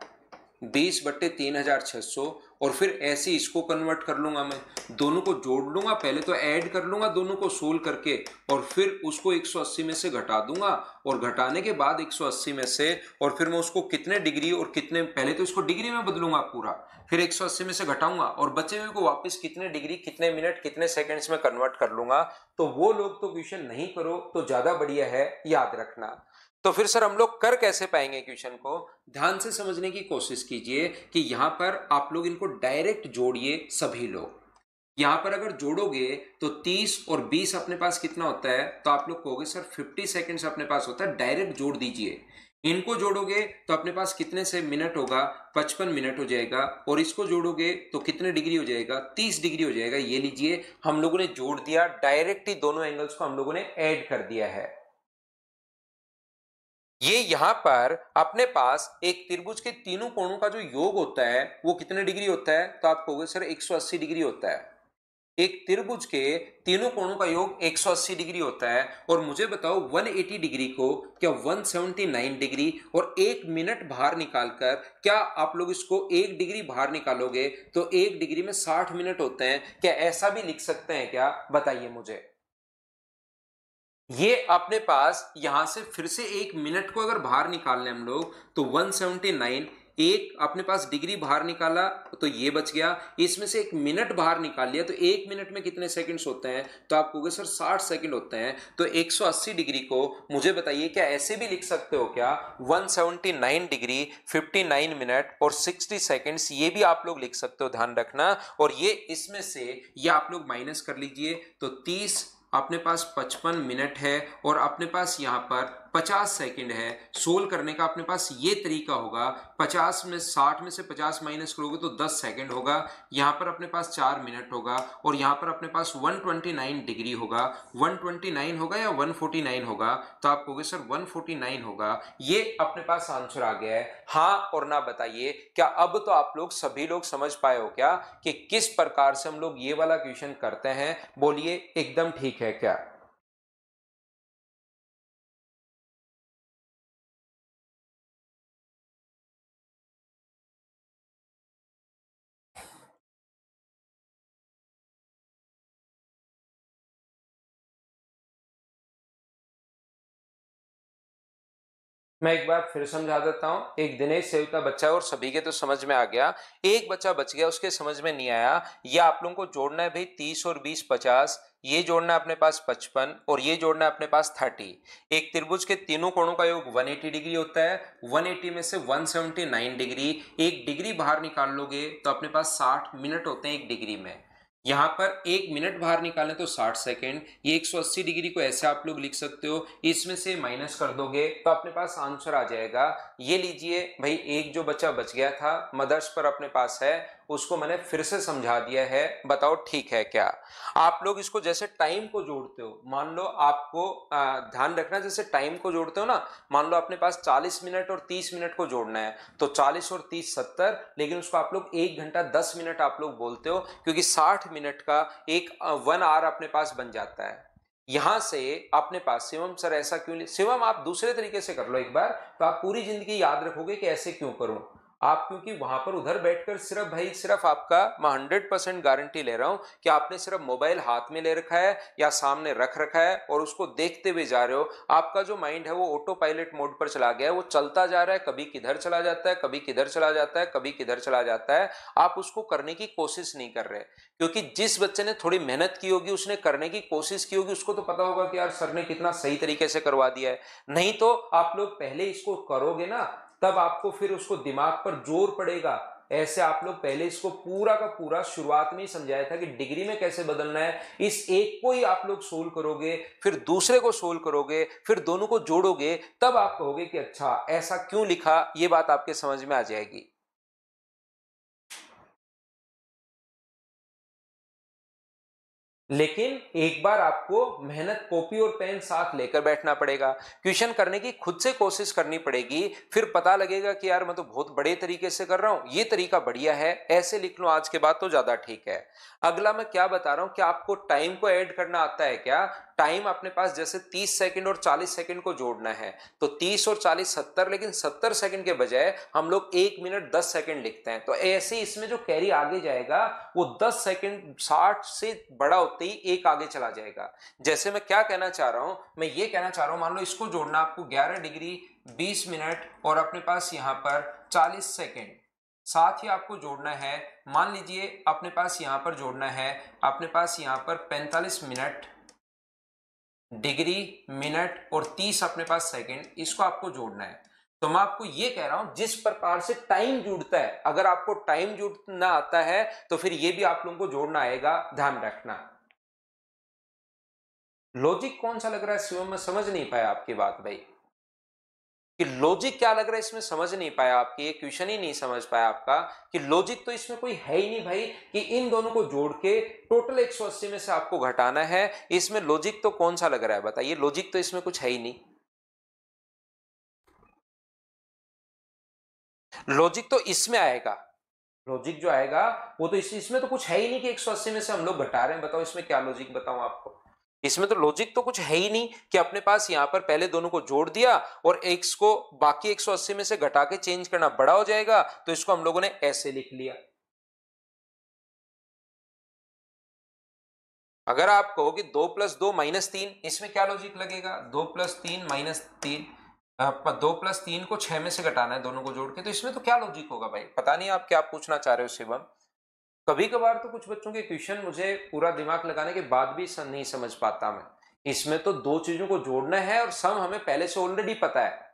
20/3600 और फिर ऐसे इसको कन्वर्ट कर लूंगा, मैं दोनों को जोड़ लूंगा, पहले तो ऐड कर लूंगा दोनों को सोल्व करके और फिर उसको 180 में से घटा दूंगा और घटाने के बाद 180 में से और फिर मैं उसको कितने डिग्री और कितने, पहले तो इसको डिग्री में बदलूंगा पूरा, फिर 180 में से घटाऊंगा और बचे हुए को वापस कितने डिग्री कितने मिनट कितने सेकंड्स में कन्वर्ट कर लूंगा। तो वो लोग तो क्वेश्चन नहीं करो तो ज्यादा बढ़िया है, याद रखना। तो फिर सर हम लोग कर कैसे पाएंगे क्वेश्चन को? ध्यान से समझने की कोशिश कीजिए कि यहां पर आप लोग इनको डायरेक्ट जोड़िए सभी लोग। यहां पर अगर जोड़ोगे तो 30 और 20 अपने पास कितना होता है? तो आप लोग कहोगे सर 50 सेकंड्स अपने पास होता है, डायरेक्ट जोड़ दीजिए। इनको जोड़ोगे तो अपने पास कितने से मिनट होगा, 55 मिनट हो जाएगा, और इसको जोड़ोगे तो कितने डिग्री हो जाएगा, 30 डिग्री हो जाएगा। ये लीजिए हम लोगों ने जोड़ दिया, डायरेक्ट ही दोनों एंगल्स को हम लोगों ने ऐड कर दिया है। ये यहां पर अपने पास एक त्रिभुज के तीनों कोणों का जो योग होता है वो कितने डिग्री होता है, तो आप कहोगे सर 180 डिग्री होता है। एक त्रिभुज के तीनों कोणों का योग 180 डिग्री होता है। और मुझे बताओ 180 डिग्री को क्या 179 डिग्री और 1 मिनट बाहर निकालकर क्या आप लोग इसको 1 डिग्री बाहर निकालोगे तो 1 डिग्री में 60 मिनट होते हैं। क्या ऐसा भी लिख सकते हैं क्या, बताइए मुझे। ये अपने पास यहां से फिर से 1 मिनट को अगर बाहर निकाल लें हम लोग तो 179, एक अपने पास डिग्री बाहर निकाला तो ये बच गया, इसमें से 1 मिनट बाहर निकाल लिया तो 1 मिनट में कितने सेकंड्स होते हैं, तो आप कहोगे सर 60 सेकंड होते हैं। तो 180 डिग्री को मुझे बताइए क्या ऐसे भी लिख सकते हो क्या, 179 डिग्री 59 मिनट और 60 सेकंड्स, ये भी आप लोग लिख सकते हो, ध्यान रखना। और ये इसमें से ये आप लोग माइनस कर लीजिए तो 30, अपने पास 55 मिनट है और अपने पास यहाँ पर 50 सेकंड है। सोल्व करने का अपने पास ये तरीका होगा, 50 में 60 में से 50 माइनस करोगे तो 10 सेकंड होगा, यहाँ पर अपने पास 4 मिनट होगा और यहाँ पर अपने पास 129 डिग्री होगा। 129 होगा या 149 होगा, तो आप कहोगे सर 149 होगा। ये अपने पास आंसर आ गया है। हाँ और ना बताइए, क्या अब तो आप लोग सभी लोग समझ पाए हो क्या कि किस प्रकार से हम लोग ये वाला क्वेश्चन करते हैं, बोलिए एकदम ठीक है क्या। मैं एक बार फिर समझा देता हूं। एक दिनेश सेव का बच्चा है और सभी के तो समझ में आ गया, एक बच्चा बच गया उसके समझ में नहीं आया। ये आप लोगों को जोड़ना है भाई 30 और 20 50, ये जोड़ना है अपने पास 55 और ये जोड़ना है अपने पास 30। एक त्रिभुज के तीनों कोणों का योग 180 डिग्री होता है, 180 में से 179 डिग्री, एक डिग्री बाहर निकाल लोगे तो अपने पास 60 मिनट होते हैं एक डिग्री में। यहां पर 1 मिनट बाहर निकालें तो 60 सेकेंड, ये 180 डिग्री को ऐसे आप लोग लिख सकते हो, इसमें से माइनस कर दोगे तो अपने पास आंसर आ जाएगा। ये लीजिए भाई, एक जो बच्चा बच गया था मदर्स पर अपने पास है, उसको मैंने फिर से समझा दिया है, बताओ ठीक है क्या। आप लोग इसको जैसे टाइम को जोड़ते हो, मान लो आपको ध्यान रखना, जैसे टाइम को जोड़ते हो ना, मान लो अपने पास 40 मिनट और 30 मिनट को जोड़ना है तो 40 और 30 70, लेकिन उसको आप लोग 1 घंटा 10 मिनट आप लोग बोलते हो क्योंकि 60 मिनट का एक 1 आवर अपने पास बन जाता है। यहां से अपने पास शिवम सर ऐसा क्यों शिवम आप दूसरे तरीके से कर लो एक बार, तो आप पूरी जिंदगी याद रखोगे कि ऐसे क्यों करूं आप, क्योंकि वहां पर उधर बैठकर सिर्फ भाई सिर्फ आपका मैं 100% गारंटी ले रहा हूं कि आपने सिर्फ मोबाइल हाथ में ले रखा है या सामने रख रखा है और उसको देखते हुए जा रहे हो। आपका जो माइंड है वो ऑटो पायलट मोड पर चला गया है, वो चलता जा रहा है, कभी किधर चला जाता है, कभी किधर चला जाता है, कभी किधर चला जाता है। आप उसको करने की कोशिश नहीं कर रहे, क्योंकि जिस बच्चे ने थोड़ी मेहनत की होगी, उसने करने की कोशिश की होगी, उसको तो पता होगा कि यार सर ने कितना सही तरीके से करवा दिया है। नहीं तो आप लोग पहले इसको करोगे ना, तब आपको फिर उसको दिमाग पर जोर पड़ेगा। ऐसे आप लोग पहले इसको पूरा का पूरा शुरुआत में ही समझाया था कि डिग्री में कैसे बदलना है, इस एक को ही आप लोग सोल्व करोगे, फिर दूसरे को सोल्व करोगे, फिर दोनों को जोड़ोगे, तब आप कहोगे कि अच्छा ऐसा क्यों लिखा, ये बात आपके समझ में आ जाएगी। लेकिन एक बार आपको मेहनत कॉपी और पेन साथ लेकर बैठना पड़ेगा, क्वेश्चन करने की खुद से कोशिश करनी पड़ेगी, फिर पता लगेगा कि यार मैं तो बहुत बड़े तरीके से कर रहा हूं, ये तरीका बढ़िया है, ऐसे लिख लो आज के बाद तो ज्यादा ठीक है। अगला मैं क्या बता रहा हूं कि आपको टाइम को ऐड करना आता है क्या। टाइम अपने पास जैसे 30 सेकंड और 40 सेकंड को जोड़ना है तो 30 और 40 70, लेकिन 70 सेकंड के बजाय हम लोग 1 मिनट 10 सेकंड लिखते हैं, तो ऐसे इसमें जो कैरी आगे जाएगा वो 10 सेकंड 60 से बड़ा होते ही एक आगे चला जाएगा। जैसे मैं क्या कहना चाह रहा हूं, मैं ये कहना चाह रहा हूं, मान लो इसको जोड़ना आपको 11 डिग्री 20 मिनट और अपने पास यहां पर 40 सेकंड, साथ ही आपको जोड़ना है, मान लीजिए अपने पास यहां पर जोड़ना है अपने पास यहां पर 45 मिनट डिग्री मिनट और 30 अपने पास सेकंड, इसको आपको जोड़ना है। तो मैं आपको ये कह रहा हूं जिस प्रकार से टाइम जुड़ता है, अगर आपको टाइम जुड़ना आता है तो फिर ये भी आप लोगों को जोड़ना आएगा, ध्यान रखना। लॉजिक कौन सा लग रहा है शिवम, मैं समझ नहीं पाया आपकी बात भाई। कि लॉजिक क्या लग रहा है इसमें समझ नहीं पाया, आपकी ये क्वेश्चन ही नहीं समझ पाया आपका कि लॉजिक तो इसमें कोई है ही नहीं भाई, कि इन दोनों को जोड़ के टोटल 180 में से आपको घटाना है। इसमें लॉजिक तो कौन सा लग रहा है बताइए, लॉजिक तो इसमें कुछ है ही नहीं। लॉजिक तो इसमें आएगा, लॉजिक जो आएगा वो तो इसमें तो कुछ है ही नहीं कि 180 में से हम लोग घटा रहे हैं। बताओ इसमें क्या लॉजिक बताऊं आपको, इसमें तो लॉजिक तो कुछ है ही नहीं कि अपने पास यहां पर पहले दोनों को जोड़ दिया और एक्स को बाकी 180 में से घटा के चेंज करना बड़ा हो जाएगा, तो इसको हम लोगों ने ऐसे लिख लिया। अगर आप कहो कि 2 + 2 - 3, इसमें क्या लॉजिक लगेगा, 2 + 3 - 3, 2 + 3 को 6 में से घटाना है दोनों को जोड़ के, तो इसमें तो क्या लॉजिक होगा भाई, पता नहीं आप क्या पूछना चाह रहे हो शिवम। कभी कभार तो कुछ बच्चों के क्वेश्चन मुझे पूरा दिमाग लगाने के बाद भी नहीं समझ पाता मैं। इसमें तो दो चीजों को जोड़ना है और सम हमें पहले से ऑलरेडी पता है।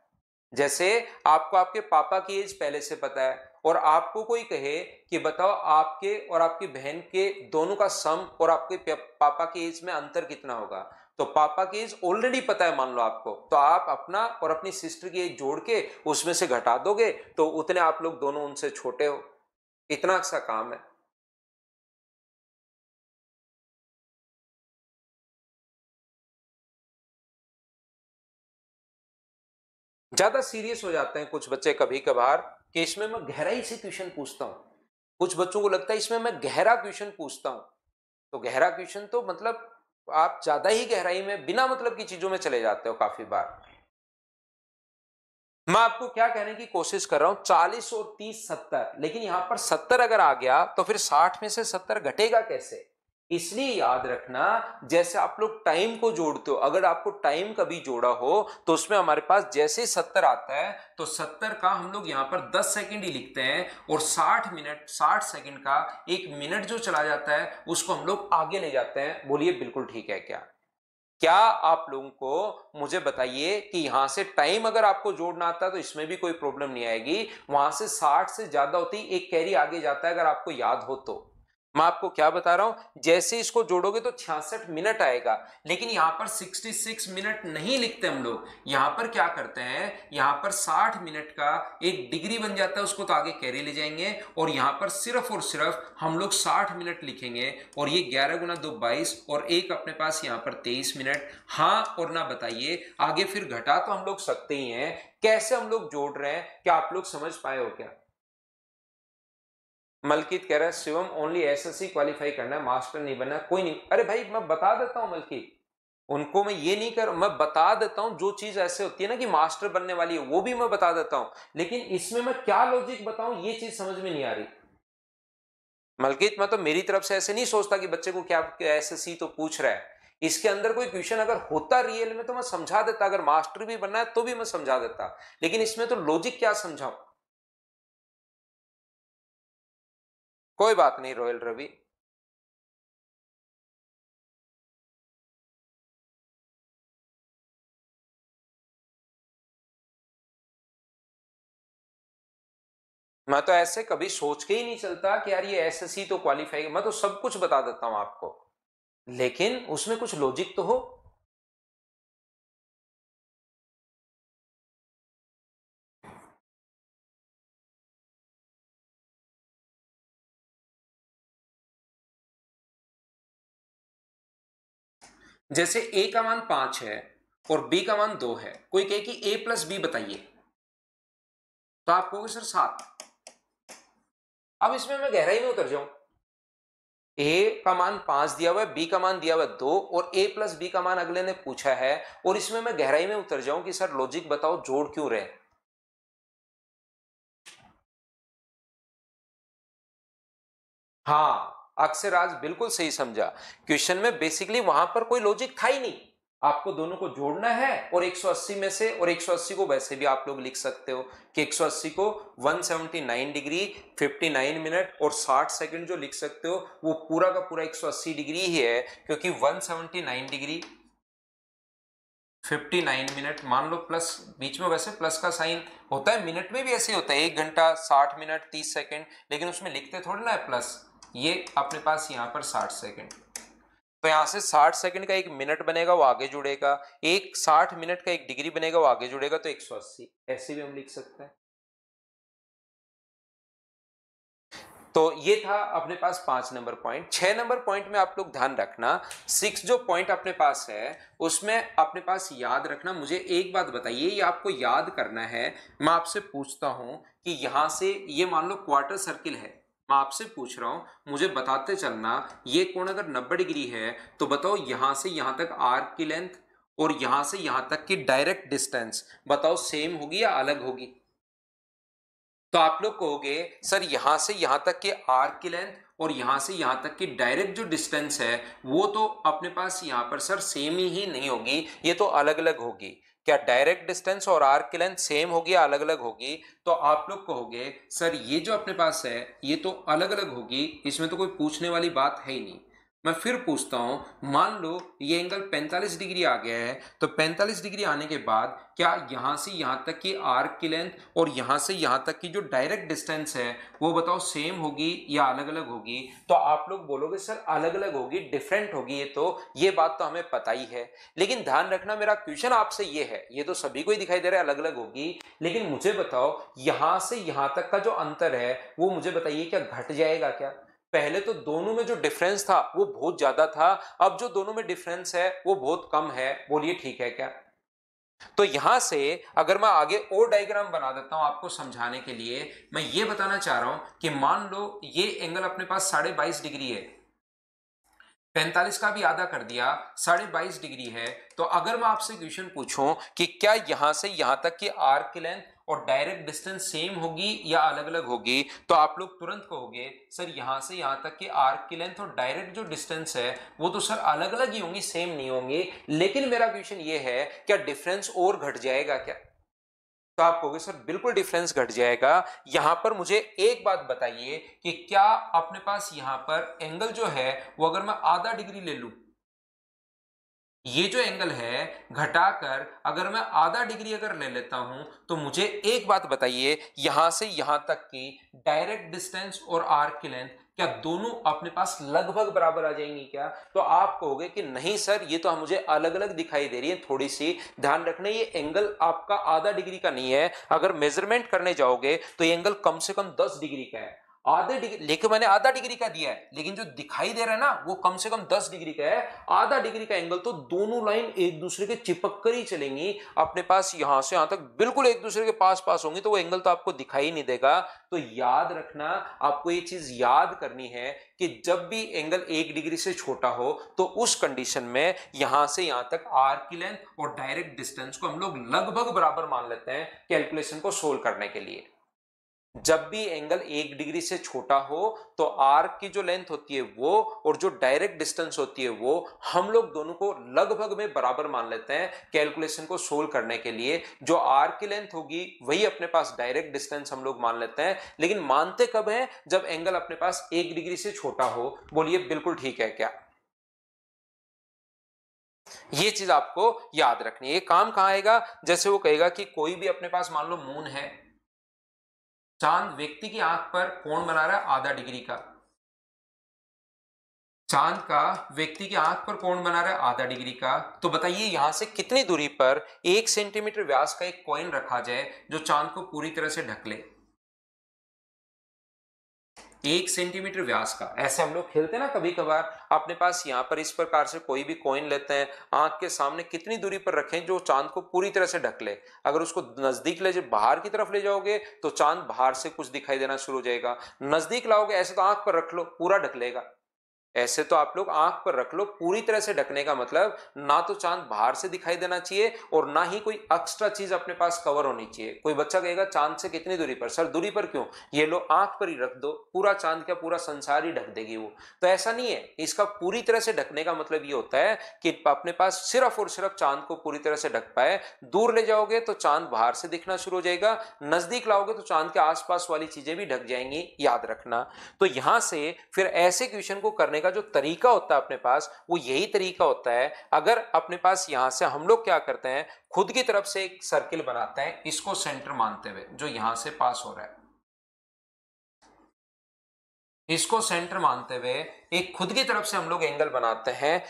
जैसे आपको आपके पापा की एज पहले से पता है और आपको कोई कहे कि बताओ आपके और आपकी बहन के दोनों का सम और आपके पापा की एज में अंतर कितना होगा, तो पापा की एज ऑलरेडी पता है मान लो आपको, तो आप अपना और अपनी सिस्टर की एज जोड़ के उसमें से घटा दोगे तो उतने आप लोग दोनों उनसे छोटे हो। इतना सा काम है। ज्यादा सीरियस हो जाते हैं कुछ बच्चे कभी कभार कि इसमें मैं गहराई से क्वेश्चन पूछता हूं। कुछ बच्चों को लगता है इसमें मैं गहरा क्वेश्चन पूछता हूं, तो गहरा क्वेश्चन तो मतलब आप ज्यादा ही गहराई में बिना मतलब की चीजों में चले जाते हो काफी बार। मैं आपको क्या कहने की कोशिश कर रहा हूं, 40 और 30 70, लेकिन यहां पर 70 अगर आ गया तो फिर 60 में से 70 घटेगा कैसे। इसलिए याद रखना, जैसे आप लोग टाइम को जोड़ते हो, अगर आपको टाइम कभी जोड़ा हो तो उसमें हमारे पास जैसे ही 70 आता है तो 70 का हम लोग यहां पर 10 सेकंड ही लिखते हैं और 60 सेकंड का 1 मिनट जो चला जाता है उसको हम लोग आगे ले जाते हैं। बोलिए बिल्कुल ठीक है क्या? क्या आप लोगों को मुझे बताइए कि यहां से टाइम अगर आपको जोड़ना आता है तो इसमें भी कोई प्रॉब्लम नहीं आएगी, वहां से 60 से ज्यादा होती एक कैरी आगे जाता है अगर आपको याद हो तो। मैं आपको क्या बता रहा हूं, जैसे इसको जोड़ोगे तो 66 मिनट आएगा, लेकिन यहां पर 66 मिनट नहीं लिखते हम लोग, यहां पर क्या करते हैं, यहां पर 60 मिनट का एक डिग्री बन जाता है, उसको तो आगे कैरी ले जाएंगे और यहां पर सिर्फ और सिर्फ हम लोग 60 मिनट लिखेंगे और ये 11 × 2 22 और एक अपने पास यहां पर 23 मिनट। हाँ और ना बताइए, आगे फिर घटा तो हम लोग सकते ही हैं, कैसे हम लोग जोड़ रहे हैं क्या आप लोग समझ पाए हो क्या? मलकीत कह रहा है शिवम ओनली एसएससी क्वालिफाई करना है, मास्टर नहीं बनना। कोई नहीं, अरे भाई मैं बता देता हूं मलकीत, उनको मैं ये नहीं कर, मैं बता देता हूं जो चीज ऐसे होती है ना कि मास्टर बनने वाली है वो भी मैं बता देता हूं, लेकिन इसमें मैं क्या लॉजिक बताऊं ये चीज समझ में नहीं आ रही। मलकीत मैं तो मेरी तरफ से ऐसे नहीं सोचता कि बच्चे को क्या एसएससी तो पूछ रहा है, इसके अंदर कोई क्वेश्चन अगर होता रियल में तो मैं समझा देता, अगर मास्टर भी बनना है तो भी मैं समझा देता, लेकिन इसमें तो लॉजिक क्या समझाऊं। कोई बात नहीं रोयल रवि। मैं तो ऐसे कभी सोच के ही नहीं चलता कि यार ये एसएससी तो क्वालिफाई, मैं तो सब कुछ बता देता हूं आपको, लेकिन उसमें कुछ लॉजिक तो हो। जैसे ए का मान 5 है और बी का मान 2 है, कोई कहे कि ए प्लस बी बताइए, तो आप कहोगे सर 7। अब इसमें मैं गहराई में उतर जाऊं, ए का मान 5 दिया हुआ है, बी का मान दिया हुआ है 2 और ए प्लस बी का मान अगले ने पूछा है, और इसमें मैं गहराई में उतर जाऊं कि सर लॉजिक बताओ जोड़ क्यों रहे। हाँ अक्षराज बिल्कुल सही समझा, क्वेश्चन में बेसिकली वहां पर कोई लॉजिक था ही नहीं, आपको दोनों को जोड़ना है और 180 में से, और 180 को वैसे भी आप लोग लिख सकते हो कि 180 को 179 डिग्री 59 मिनट और 60 सेकंड जो लिख सकते हो वो पूरा का पूरा 180 डिग्री ही है, क्योंकि 179 डिग्री 59 मिनट मान लो प्लस बीच में वैसे प्लस का साइन होता है, मिनट में भी ऐसे होता है 1 घंटा 60 मिनट 30 सेकंड, लेकिन उसमें लिखते थोड़ी ना है प्लस, ये अपने पास यहां पर 60 सेकंड। तो यहां से 60 सेकंड का एक मिनट बनेगा, वो आगे जुड़ेगा, एक 60 मिनट का एक डिग्री बनेगा, वो आगे जुड़ेगा, तो 180 ऐसे भी हम लिख सकते हैं। तो ये था अपने पास 5 नंबर पॉइंट। 6 नंबर पॉइंट में आप लोग ध्यान रखना, 6 जो पॉइंट अपने पास है उसमें अपने पास याद रखना। मुझे एक बात बताइए, ये आपको याद करना है। मैं आपसे पूछता हूं कि यहां से ये मान लो क्वार्टर सर्किल है, मैं आपसे पूछ रहा हूं, मुझे बताते चलना, ये कोण अगर 90 डिग्री है तो बताओ यहां से यहां तक आर्क की लेंथ और यहां से यहां तक की डायरेक्ट डिस्टेंस बताओ सेम होगी या अलग होगी? तो आप लोग कहोगे सर यहां से यहां तक के आर्क की लेंथ और यहां से यहां तक की डायरेक्ट जो डिस्टेंस है वो तो अपने पास यहां पर सर सेम ही नहीं होगी, ये तो अलग अलग होगी। क्या डायरेक्ट डिस्टेंस और आर्क की लेंथ सेम होगी या अलग अलग होगी? तो आप लोग कहोगे सर ये जो अपने पास है ये तो अलग अलग होगी, इसमें तो कोई पूछने वाली बात है ही नहीं। मैं फिर पूछता हूं, मान लो ये एंगल 45 डिग्री आ गया है, तो 45 डिग्री आने के बाद क्या यहां से यहां तक की आर्क की लेंथ और यहां से यहां तक की जो डायरेक्ट डिस्टेंस है वो बताओ सेम होगी या अलग अलग होगी? तो आप लोग बोलोगे सर अलग अलग होगी, डिफरेंट होगी, ये बात तो हमें पता ही है। लेकिन ध्यान रखना, मेरा क्वेश्चन आपसे ये है, ये तो सभी को ही दिखाई दे रहा है अलग अलग होगी, लेकिन मुझे बताओ यहां से यहां तक का जो अंतर है वो मुझे बताइए क्या घट जाएगा क्या? पहले तो दोनों में जो डिफरेंस था वो बहुत ज्यादा था, अब जो दोनों में डिफरेंस है वो बहुत कम है, बोलिए ठीक है क्या? तो यहां से अगर मैं आगे और डायग्राम बना देता हूं आपको समझाने के लिए, मैं ये बताना चाह रहा हूं कि मान लो ये एंगल अपने पास 22.5 डिग्री है, 45 का भी आधा कर दिया, 22.5 डिग्री है। तो अगर मैं आपसे क्वेश्चन पूछूं कि क्या यहां से यहां तक की आर्क की लेंथ और डायरेक्ट डिस्टेंस सेम होगी या अलग अलग होगी, तो आप लोग तुरंत कहोगे सर यहां से यहां तक की आर्क की लेंथ और डायरेक्ट जो डिस्टेंस है वो तो सर अलग अलग ही होंगी, सेम नहीं होंगी। लेकिन मेरा क्वेश्चन ये है क्या डिफरेंस और घट जाएगा क्या? तो आप कहोगे सर बिल्कुल डिफरेंस घट जाएगा। यहां पर मुझे एक बात बताइए कि क्या अपने पास यहां पर एंगल जो है वो अगर मैं आधा डिग्री ले लूं, ये जो एंगल है घटाकर अगर मैं आधा डिग्री अगर ले लेता हूं, तो मुझे एक बात बताइए यहां से यहां तक की डायरेक्ट डिस्टेंस और आर्क की लेंथ क्या दोनों अपने पास लगभग बराबर आ जाएंगी क्या? तो आप कहोगे कि नहीं सर ये तो मुझे अलग अलग दिखाई दे रही है थोड़ी सी। ध्यान रखना ये एंगल आपका आधा डिग्री का नहीं है, अगर मेजरमेंट करने जाओगे तो ये एंगल कम से कम 10 डिग्री का है। आधे डिग्री लेके मैंने आधा डिग्री का दिया है, लेकिन जो दिखाई दे रहा है ना वो कम से कम 10 डिग्री का है। आधा डिग्री का एंगल तो दोनों लाइन एक दूसरे के चिपक कर ही चलेंगी, अपने पास यहां से यहां तक बिल्कुल एक दूसरे के पास पास होंगी, तो वो एंगल तो आपको दिखाई नहीं देगा। तो याद रखना, आपको ये चीज याद करनी है कि जब भी एंगल 1 डिग्री से छोटा हो तो उस कंडीशन में यहां से यहां तक आर्क की लेंथ और डायरेक्ट डिस्टेंस को हम लोग लगभग बराबर मान लेते हैं कैलकुलेशन को सोल्व करने के लिए। जब भी एंगल 1 डिग्री से छोटा हो तो आर्क की जो लेंथ होती है वो और जो डायरेक्ट डिस्टेंस होती है वो हम लोग दोनों को लगभग में बराबर मान लेते हैं कैलकुलेशन को सोल्व करने के लिए। जो आर्क की लेंथ होगी वही अपने पास डायरेक्ट डिस्टेंस हम लोग मान लेते हैं, लेकिन मानते कब है? जब एंगल अपने पास 1 डिग्री से छोटा हो। बोलिए बिल्कुल ठीक है क्या? ये चीज आपको याद रखनी है। ये काम कहां आएगा? जैसे वो कहेगा कि कोई भी अपने पास मान लो मून है, चांद व्यक्ति की आंख पर कोण बना रहा है आधा डिग्री का, चांद का व्यक्ति की आंख पर कोण बना रहा है आधा डिग्री का। तो बताइए यहां से कितनी दूरी पर 1 सेंटीमीटर व्यास का एक कॉइन रखा जाए जो चांद को पूरी तरह से ढक ले? 1 सेंटीमीटर व्यास का। ऐसे हम लोग खेलते हैं ना कभी कभार, अपने पास यहाँ पर इस प्रकार से कोई भी कॉइन लेते हैं, आंख के सामने कितनी दूरी पर रखें जो चांद को पूरी तरह से ढक ले। अगर उसको नजदीक ले बाहर की तरफ ले जाओगे तो चांद बाहर से कुछ दिखाई देना शुरू हो जाएगा, नजदीक लाओगे ऐसे तो आंख पर रख लो पूरा ढक लेगा। ऐसे तो आप लोग आंख पर रख लो, पूरी तरह से ढकने का मतलब ना तो चांद बाहर से दिखाई देना चाहिए और ना ही कोई एक्स्ट्रा चीज अपने पास कवर होनी चाहिए। कोई बच्चा कहेगा चांद से कितनी दूरी पर? सर दूरी पर क्यों, ये लो आंख पर ही रख दो, पूरा चांद का पूरा संसार ही ढक देगी वो। तो ऐसा नहीं है, इसका पूरी तरह से ढकने का मतलब ये होता है कि अपने पास सिर्फ और सिर्फ चांद को पूरी तरह से ढक पाए। दूर ले जाओगे तो चांद बाहर से दिखना शुरू हो जाएगा, नजदीक लाओगे तो चांद के आसपास वाली चीजें भी ढक जाएंगी, याद रखना। तो यहां से फिर ऐसे क्वेश्चन को करने का जो तरीका होता है अपने पास वो यही तरीका होता है। अगर अपने पास यहां से हम लोग क्या करते हैं, खुद की तरफ से एक सर्किल बनाते हैं इसको सेंटर मानते हुए जो यहां से पास हो रहा है, इसको सेंटर मानते हुए एक खुद की तरफ से हम लोग एंगल बनाते हैं।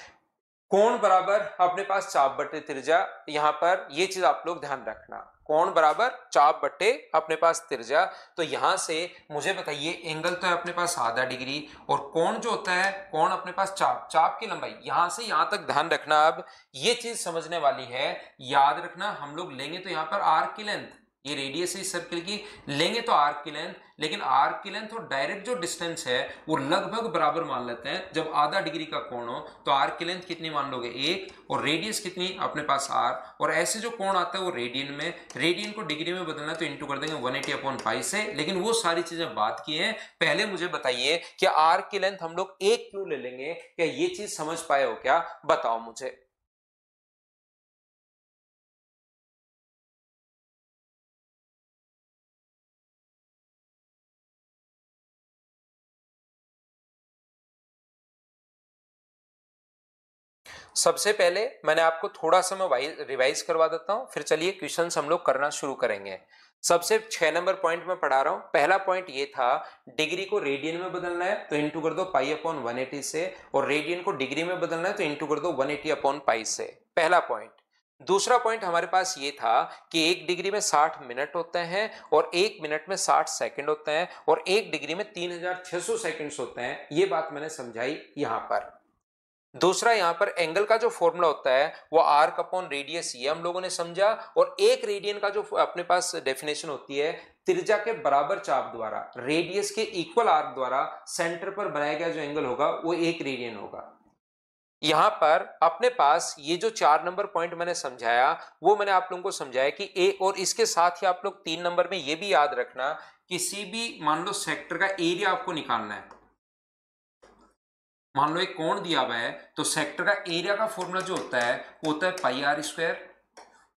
कोण बराबर अपने पास चाप बटे त्रिज्या, यहां पर ये चीज आप लोग ध्यान रखना, कोण बराबर चाप बटे अपने पास त्रिज्या। तो यहां से मुझे बताइए एंगल तो है अपने पास आधा डिग्री, और कोण जो होता है, कोण अपने पास चाप, चाप की लंबाई यहां से यहां तक ध्यान रखना। अब ये चीज समझने वाली है, याद रखना हम लोग लेंगे तो यहां पर आर्क की लेंथ, ये रेडियस है इस सर्कल की, लेंगे तो आर्क की लेंथ, लेकिन आर्क की लेंथ और डायरेक्ट जो डिस्टेंस है वो लगभग बराबर मान लेते हैं। जब आधा डिग्री का कोण हो तो आर्क की लेंथ कितनी मान लोगे, 1, और रेडियस कितनी अपने पास r, और ऐसे जो कोण आता है वो रेडियन में, रेडियन को डिग्री में बदलना तो इंटू कर देंगे 180/π से। लेकिन वो सारी चीजें बात की हैं, पहले मुझे बताइए कि आर्क की लेंथ हम लोग 1 क्यों ले लेंगे, क्या ये चीज समझ पाए हो क्या, बताओ मुझे। सबसे पहले मैंने आपको थोड़ा सा मैं रिवाइज करवा देता हूं, फिर चलिए क्वेश्चंस हम लोग करना शुरू करेंगे। सबसे 6 नंबर पॉइंट में पढ़ा रहा हूं। पहला पॉइंट ये था, डिग्री को रेडियन में बदलना है तो इंटू कर दो π/180 से, और रेडियन को डिग्री में बदलना है तो इंटू कर दो 180/π से, पहला पॉइंट। दूसरा पॉइंट हमारे पास ये था कि 1 डिग्री में 60 मिनट होते हैं, और 1 मिनट में 60 सेकंड होते हैं, और 1 डिग्री में 3600 सेकंड्स होते हैं। ये बात मैंने समझाई यहां पर। दूसरा, यहां पर एंगल का जो फॉर्मूला होता है वो आर्क अपॉन रेडियस, ये हम लोगों ने समझा। और एक रेडियन का जो अपने पास डेफिनेशन होती है, त्रिज्या के बराबर चाप द्वारा रेडियस के इक्वल आर्क द्वारा सेंटर पर बनाया गया जो एंगल होगा वो 1 रेडियन होगा। यहां पर अपने पास ये जो 4 नंबर पॉइंट मैंने समझाया वो मैंने आप लोगों को समझाया कि ए, और इसके साथ ही आप लोग 3 नंबर में ये भी याद रखना, किसी भी मान लो सेक्टर का एरिया आपको निकालना है। मान लो एक कोण दिया हुआ है तो सेक्टर का एरिया का फॉर्मूला जो होता है वो होता है πr²।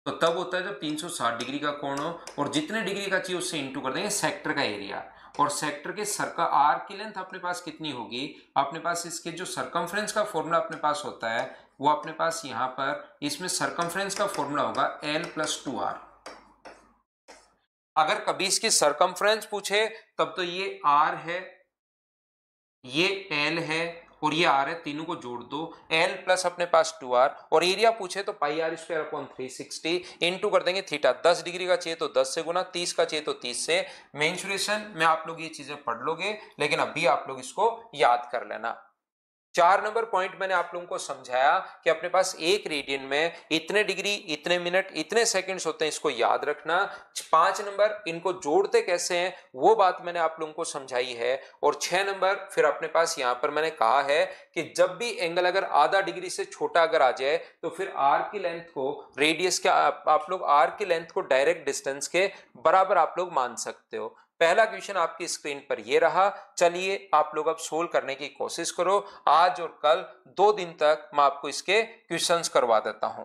तो तब होता है जब 360 डिग्री का कोण हो, और जितने डिग्री का चाहिए उससे इंटू कर देंगे सेक्टर का एरिया। और सेक्टर के सर्कल आर की लेंथ अपने पास कितनी होगी, अपने पास इसके जो सरकमफ्रेंस का फॉर्मूला अपने पास होता है वो अपने पास यहां पर इसमें सरकमफ्रेंस का फॉर्मूला होगा l+2r। अगर कभी इसकी सरकमफ्रेंस पूछे तब तो ये r है, ये l है, और ये r है, तीनों को जोड़ दो, l प्लस अपने पास 2r, और एरिया पूछे तो πr²/360 इंटू कर देंगे थीटा। 10 डिग्री का चाहिए तो 10 से गुना, 30 का चाहिए तो 30 से। मेंसुरेशन में आप लोग ये चीजें पढ़ लोगे, लेकिन अभी आप लोग इसको याद कर लेना। 4 नंबर पॉइंट मैंने आप लोगों को समझाया कि अपने पास 1 रेडियन में इतने डिग्री, इतने मिनट, इतने सेकंड्स होते हैं, इसको याद रखना। 5 नंबर इनको जोड़ते कैसे हैं वो बात मैंने आप लोगों को समझाई है। और 6 नंबर फिर अपने पास यहां पर मैंने कहा है कि जब भी एंगल अगर आधा डिग्री से छोटा अगर आ जाए तो फिर आर्क की लेंथ को रेडियस के आप लोग आर्क की लेंथ को डायरेक्ट डिस्टेंस के बराबर आप लोग मान सकते हो। पहला क्वेश्चन आपकी स्क्रीन पर ये रहा। चलिए आप लोग अब सोल्व करने की कोशिश करो। आज और कल 2 दिन तक मैं आपको इसके क्वेश्चंस करवा देता हूं।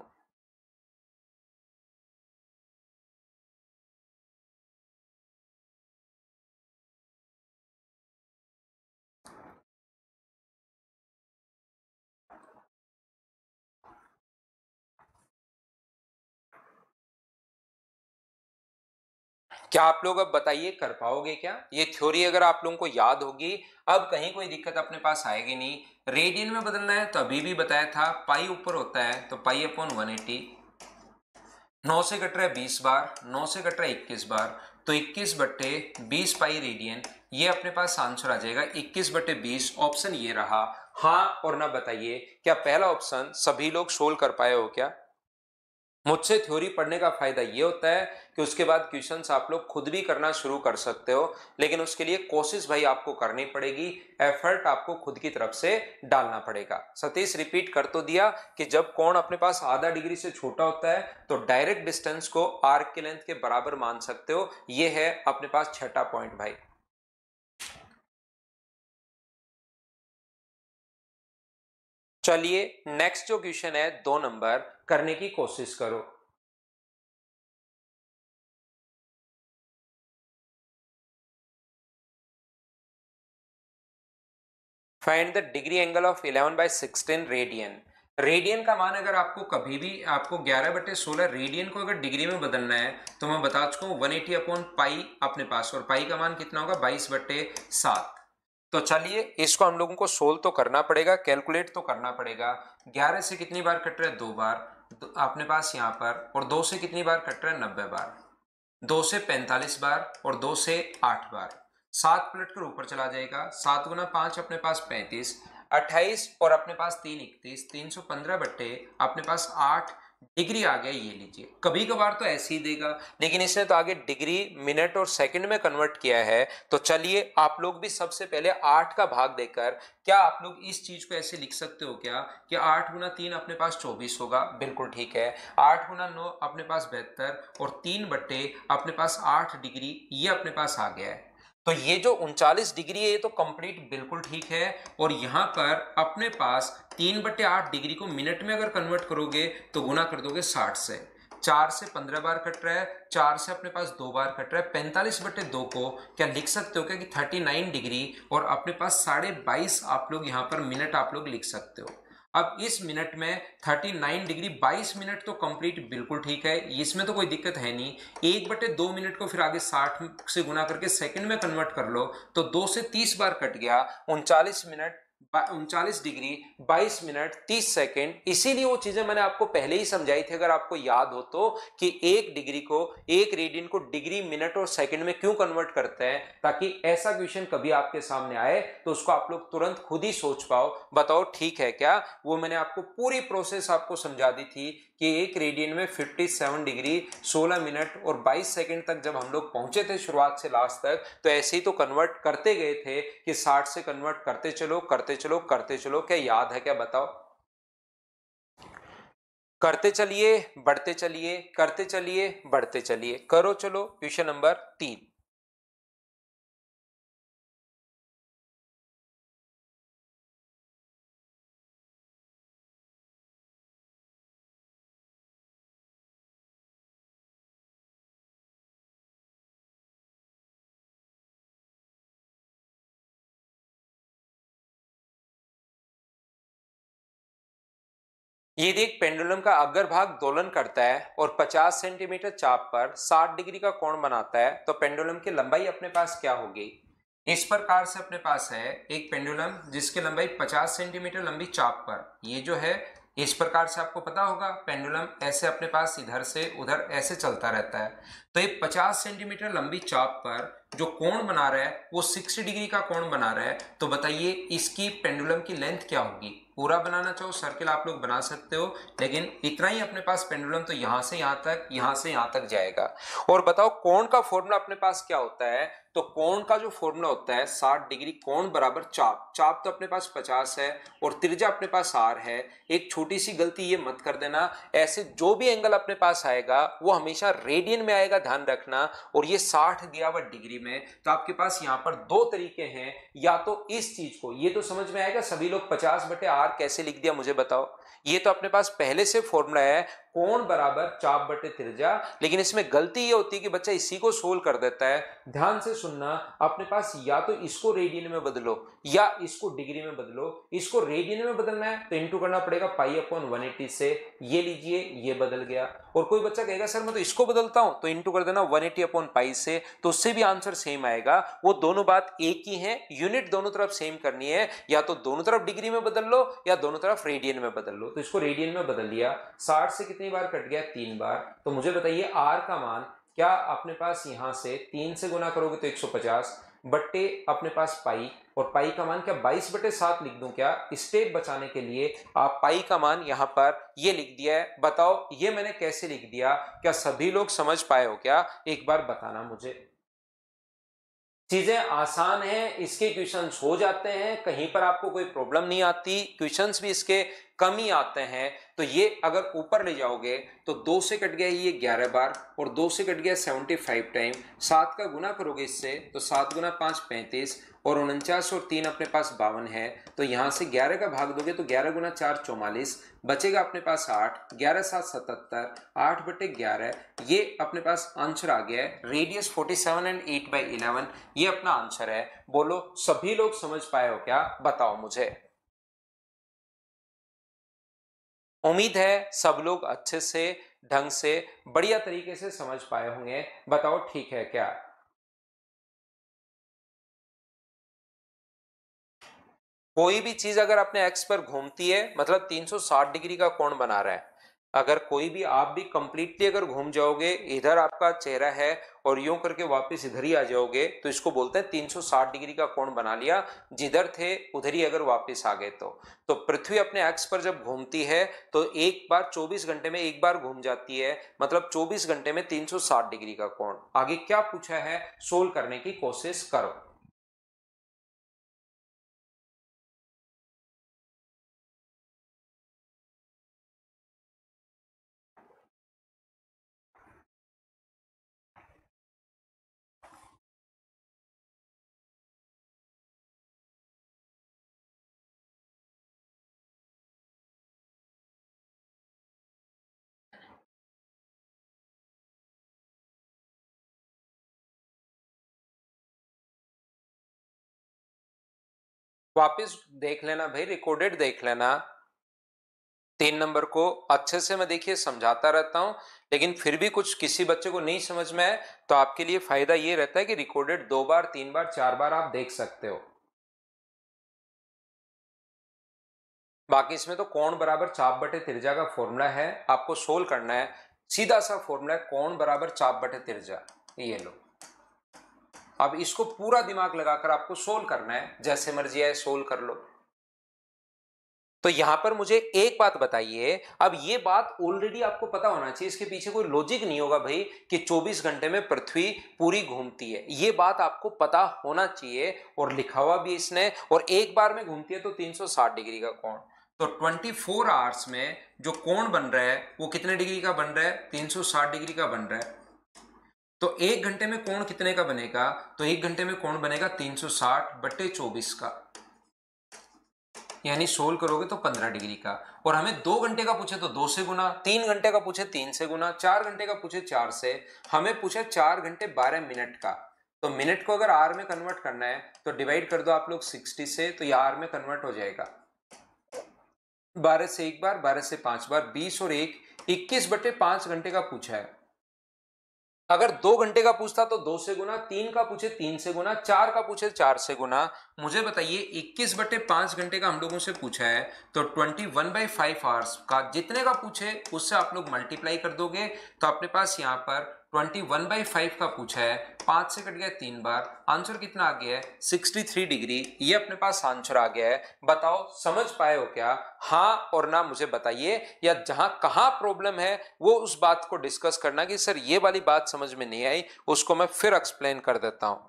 क्या आप लोग अब बताइए कर पाओगे क्या? ये थ्योरी अगर आप लोगों को याद होगी, अब कहीं कोई दिक्कत अपने पास आएगी नहीं। रेडियन में बदलना है तो अभी भी बताया था, पाई ऊपर होता है तो π/180। 9 से कट रहा है 20 बार, 9 से कट रहा है 21 बार, तो 21/20 पाई रेडियन, ये अपने पास आंसर आ जाएगा 21/20। ऑप्शन ये रहा। हाँ और ना बताइए, क्या पहला ऑप्शन सभी लोग सोल्व कर पाए हो क्या? मुझसे थ्योरी पढ़ने का फायदा ये होता है कि उसके बाद क्वेश्चंस आप लोग खुद भी करना शुरू कर सकते हो, लेकिन उसके लिए कोशिश भाई आपको करनी पड़ेगी, एफर्ट आपको खुद की तरफ से डालना पड़ेगा। सतीश रिपीट कर तो दिया कि जब कोण अपने पास आधा डिग्री से छोटा होता है तो डायरेक्ट डिस्टेंस को आर्क की लेंथ के बराबर मान सकते हो। ये है अपने पास छठा पॉइंट भाई। चलिए नेक्स्ट जो क्वेश्चन है 2 नंबर, करने की कोशिश करो। Find the degree angle of 11/16 radian. Radian का मान अगर आपको कभी भी आपको 11/16 रेडियन को अगर डिग्री में बदलना है तो मैं बता चुका हूं 180/π अपने पास, और पाई का मान कितना होगा 22/7। तो चलिए इसको हम लोगों को सोल्व तो करना पड़ेगा, कैलकुलेट तो करना पड़ेगा। 11 से कितनी बार कट रहा है? 2 बार। तो अपने पास यहाँ पर, और 2 से कितनी बार कट रहा है? 90 बार। 2 से 45 बार और 2 से 8 बार। 7 पलट कर ऊपर चला जाएगा। 7 गुना 5 अपने पास 35, 28 और अपने पास 3 31, 315 बट्टे अपने पास 8 डिग्री आ गया। ये लीजिए, कभी कभार तो ऐसे ही देगा, लेकिन इसने तो आगे डिग्री मिनट और सेकंड में कन्वर्ट किया है। तो चलिए आप लोग भी सबसे पहले 8 का भाग देकर, क्या आप लोग इस चीज को ऐसे लिख सकते हो क्या कि 8 गुना 3 अपने पास 24 होगा? बिल्कुल ठीक है। 8 गुना 9 अपने पास 72 और 3 बट्टे अपने पास 8 डिग्री, ये अपने पास आ गया है। तो ये जो 39 डिग्री है ये तो कंप्लीट बिल्कुल ठीक है। और यहां पर अपने पास 3/8 डिग्री को मिनट में अगर कन्वर्ट करोगे तो गुना कर दोगे 60 से। 4 से 15 बार कट रहा है, 4 से अपने पास 2 बार कट रहा है। 45/2 को क्या लिख सकते हो क्या कि 39 डिग्री, और अपने पास 22.5 आप लोग यहाँ पर मिनट आप लोग लिख सकते हो। अब इस मिनट में 39 डिग्री 22 मिनट तो कंप्लीट बिल्कुल ठीक है, इसमें तो कोई दिक्कत है नहीं। 1/2 मिनट को फिर आगे 60 से गुना करके सेकंड में कन्वर्ट कर लो, तो 2 से 30 बार कट गया। 39 मिनट 39 डिग्री 22 मिनट 30 सेकेंड। इसीलिए वो चीजें मैंने आपको पहले ही समझाई थी, अगर आपको याद हो तो, कि एक डिग्री को, एक रेडियन को डिग्री मिनट और सेकंड में क्यों कन्वर्ट करते हैं, ताकि ऐसा क्वेश्चन कभी आपके सामने आए तो उसको आप लोग तुरंत खुद ही सोच पाओ। बताओ ठीक है क्या? वो मैंने आपको पूरी प्रोसेस आपको समझा दी थी कि एक रेडियन में 57 डिग्री 16 मिनट और 22 सेकंड तक जब हम लोग पहुंचे थे शुरुआत से लास्ट तक, तो ऐसे ही तो कन्वर्ट करते गए थे कि 60 से कन्वर्ट करते चलो करते चलो करते चलो। क्या याद है क्या? बताओ। करते चलिए, बढ़ते चलिए, करते चलिए, बढ़ते चलिए, करो चलो। Question number 3। यदि एक पेंडुलम का अग्र भाग दोलन करता है और 50 सेंटीमीटर चाप पर 60 डिग्री का कोण बनाता है, तो पेंडुलम की लंबाई अपने पास क्या होगी? इस प्रकार से अपने पास है एक पेंडुलम जिसकी लंबाई 50 सेंटीमीटर लंबी चाप पर, ये जो है इस प्रकार से, आपको पता होगा पेंडुलम ऐसे अपने पास इधर से उधर ऐसे चलता रहता है। तो ये 50 सेंटीमीटर लंबी चाप पर जो कोण बना रहा है वो 60 डिग्री का कोण बना रहा है। तो बताइए इसकी पेंडुलम की लेंथ क्या होगी? पूरा बनाना चाहो सर्किल आप लोग बना सकते हो, लेकिन इतना ही अपने पास पेंडुलम तो यहां से यहां तक, यहां से यहां तक जाएगा। और बताओ कोण का फॉर्मूला अपने पास क्या होता है? तो कोण का जो फॉर्मूला होता है 60 डिग्री कोण बराबर चाप। चाप तो अपने पास 50 है और त्रिज्या अपने पास r है। एक छोटी सी गलती ये मत कर देना, ऐसे जो भी एंगल अपने पास आएगा वो हमेशा रेडियन में आएगा, ध्यान रखना। और ये 60 दिया हुआ डिग्री में, तो आपके पास यहाँ पर दो तरीके हैं। या तो इस चीज को, ये तो समझ में आएगा सभी लोग 50/r कैसे लिख दिया मुझे बताओ। ये तो अपने पास पहले से फॉर्मूला है कोण बराबर चाप बटे त्रिज्या, लेकिन इसमें गलती ये होती है कि बच्चा इसी को सोल्व कर देता है। ध्यान से सुनना, अपने पास या तो इसको रेडियन में बदलो या इसको डिग्री में बदलो। इसको रेडियन में बदलना है तो इंटू करना पड़ेगा π/180 से। ये लीजिए, ये बदल गया। और कोई बच्चा कहेगा सर मैं तो इसको बदलता हूं, तो इंटू कर देना 180/π से, तो उससे भी आंसर सेम आएगा। वो दोनों बात एक ही है, यूनिट दोनों तरफ सेम करनी है। या तो दोनों तरफ डिग्री में बदल लो या दोनों तरफ रेडियन में बदल लो। तो इसको रेडियन में बदल लिया। 60 से कितनी बार कट गया? 3 बार। तो मुझे बताइए आर का मान क्या अपने पास, यहां से 3 से गुना करोगे तो 150 बट्टे अपने पास पाई, और पाई का मान क्या 22/7 लिख दूं क्या? स्टेप बचाने के लिए आप पाई का मान यहां पर ये लिख दिया है। बताओ ये मैंने कैसे लिख दिया? क्या सभी लोग समझ पाए हो क्या? एक बार बताना मुझे। चीजें आसान हैं, इसके क्वेश्चंस हो जाते हैं, कहीं पर आपको कोई प्रॉब्लम नहीं आती। क्वेश्चंस भी इसके कम ही आते हैं। तो ये अगर ऊपर ले जाओगे तो 2 से कट गया ये 11 बार, और 2 से कट गया 75 टाइम। 7 का गुना करोगे इससे तो 7 गुना 5 35, और 49 और 3 अपने पास 52 है। तो यहां से 11 का भाग दोगे तो 11 गुना 4 44, बचेगा अपने पास 8, 11 7 77, 8/11। ये अपने पास आंसर आ गया है। रेडियस 47 एंड 8/11 ये अपना आंसर है। बोलो सभी लोग समझ पाए हो क्या? बताओ मुझे। उम्मीद है सब लोग अच्छे से, ढंग से, बढ़िया तरीके से समझ पाए होंगे। बताओ ठीक है क्या? कोई भी चीज अगर अपने एक्स पर घूमती है मतलब 360 डिग्री का कोण बना रहा है। अगर कोई भी आप भी कंप्लीटली अगर घूम जाओगे, इधर आपका चेहरा है और यूं करके वापस इधर ही आ जाओगे, तो इसको बोलते हैं 360 डिग्री का कोण बना लिया, जिधर थे उधर ही अगर वापस आ गए तो पृथ्वी अपने एक्स पर जब घूमती है तो एक बार 24 घंटे में एक बार घूम जाती है, मतलब 24 घंटे में 360 डिग्री का कोण। आगे क्या पूछा है, सोल्व करने की कोशिश करो। वापस देख लेना भाई, रिकॉर्डेड देख लेना 3 नंबर को अच्छे से। मैं देखिए समझाता रहता हूं, लेकिन फिर भी कुछ किसी बच्चे को नहीं समझ में आए तो आपके लिए फायदा ये रहता है कि रिकॉर्डेड 2 बार 3 बार 4 बार आप देख सकते हो। बाकी इसमें तो कोण बराबर चाप बटे त्रिज्या का फॉर्मूला है, आपको सोल्व करना है। सीधा सा फॉर्मूला है, कोण बराबर चाप बटे त्रिज्या। ये लो, अब इसको पूरा दिमाग लगाकर आपको सोल्व करना है, जैसे मर्जी है सोल्व कर लो। तो यहां पर मुझे एक बात बताइए, अब ये बात ऑलरेडी आपको पता होना चाहिए, इसके पीछे कोई लॉजिक नहीं होगा भाई कि 24 घंटे में पृथ्वी पूरी घूमती है, ये बात आपको पता होना चाहिए और लिखा हुआ भी इसने। और एक बार में घूमती है तो 360 डिग्री का कोण, तो 24 आवर्स में जो कोण बन रहा है वो कितने डिग्री का बन रहा है, 360 डिग्री का बन रहा है। तो 1 घंटे में कोण कितने का बनेगा, तो 1 घंटे में कोण बनेगा 360 बटे 24 का, यानी सोल्व करोगे तो 15 डिग्री का। और हमें 2 घंटे का पूछे तो 2 से गुना, 3 घंटे का पूछे 3 से गुना, 4 घंटे का पूछे 4 से, हमें पूछे 4 घंटे 12 मिनट का। तो मिनट को अगर आर में कन्वर्ट करना है तो डिवाइड कर दो आप लोग 60 से, तो ये आर में कन्वर्ट हो जाएगा। 12 से एक बार, 12 से 5 बार, 20 और 1 21 बटे 5 घंटे का पूछा है। अगर 2 घंटे का पूछता तो 2 से गुना, 3 का पूछे 3 से गुना, 4 का पूछे 4 से गुना। मुझे बताइए 21 बटे 5 घंटे का हम लोगों से पूछा है, तो 21/5 आवर्स का जितने का पूछे उससे आप लोग मल्टीप्लाई कर दोगे, तो अपने पास यहाँ पर 21/5 का पूछा है, 5 से कट गया 3 बार, आंसर कितना आ गया है 63 डिग्री। ये अपने पास आंसर आ गया है। बताओ समझ पाए हो क्या, हाँ और ना मुझे बताइए, या जहां कहां प्रॉब्लम है वो उस बात को डिस्कस करना कि सर ये वाली बात समझ में नहीं आई, उसको मैं फिर एक्सप्लेन कर देता हूं।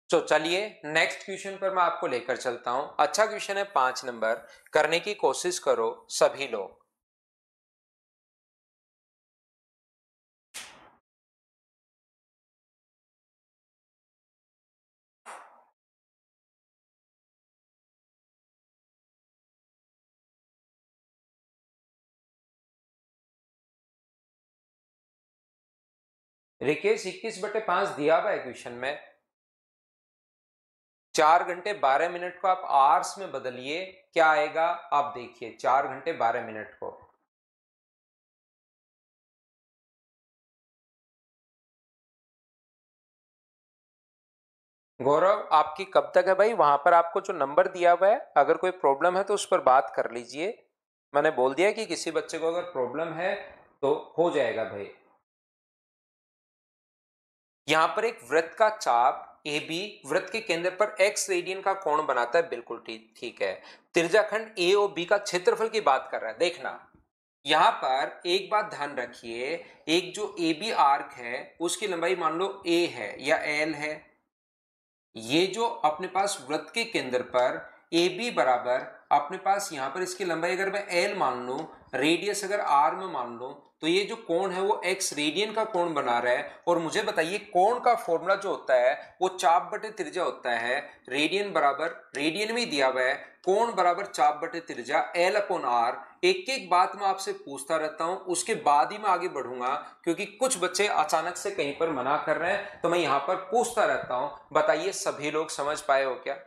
तो चलिए नेक्स्ट क्वेश्चन पर मैं आपको लेकर चलता हूं। अच्छा क्वेश्चन है, 5 नंबर, करने की कोशिश करो सभी लोग। रिकेश 21/5 दिया हुआ है क्वेश्चन में। 4 घंटे 12 मिनट को आप आवर्स में बदलिए, क्या आएगा आप देखिए, 4 घंटे 12 मिनट को। गौरव आपकी कब तक है भाई, वहां पर आपको जो नंबर दिया हुआ है अगर कोई प्रॉब्लम है तो उस पर बात कर लीजिए। मैंने बोल दिया कि किसी बच्चे को अगर प्रॉब्लम है तो हो जाएगा भाई। यहां पर एक वृत्त का चाप ए बी वृत्त के केंद्र पर एक्स रेडियन का कोण बनाता है, बिल्कुल ठीक ठीक है। त्रिज्याखंड ए और बी का क्षेत्रफल की बात कर रहा है। देखना यहां पर एक बात ध्यान रखिए, एक जो ए बी आर्क है उसकी लंबाई मान लो ए है या एल है। ये जो अपने पास वृत्त के केंद्र पर ए बी बराबर अपने पास यहां पर इसकी लंबाई अगर मैं एल मान लूं, रेडियस अगर आर में मान लूं, तो ये जो कोण है वो एक्स रेडियन का कोण बना रहा है। और मुझे बताइए कोण का फॉर्मूला जो होता है वो चाप बटे त्रिज्या होता है। रेडियन बराबर, रेडियन में दिया हुआ है, कोण बराबर चाप बटे त्रिज्या एल अपॉन आर। एक एक बात मैं आपसे पूछता रहता हूं, उसके बाद ही मैं आगे बढ़ूंगा, क्योंकि कुछ बच्चे अचानक से कहीं पर मना कर रहे हैं तो मैं यहां पर पूछता रहता हूं। बताइए सभी लोग समझ पाए हो क्या।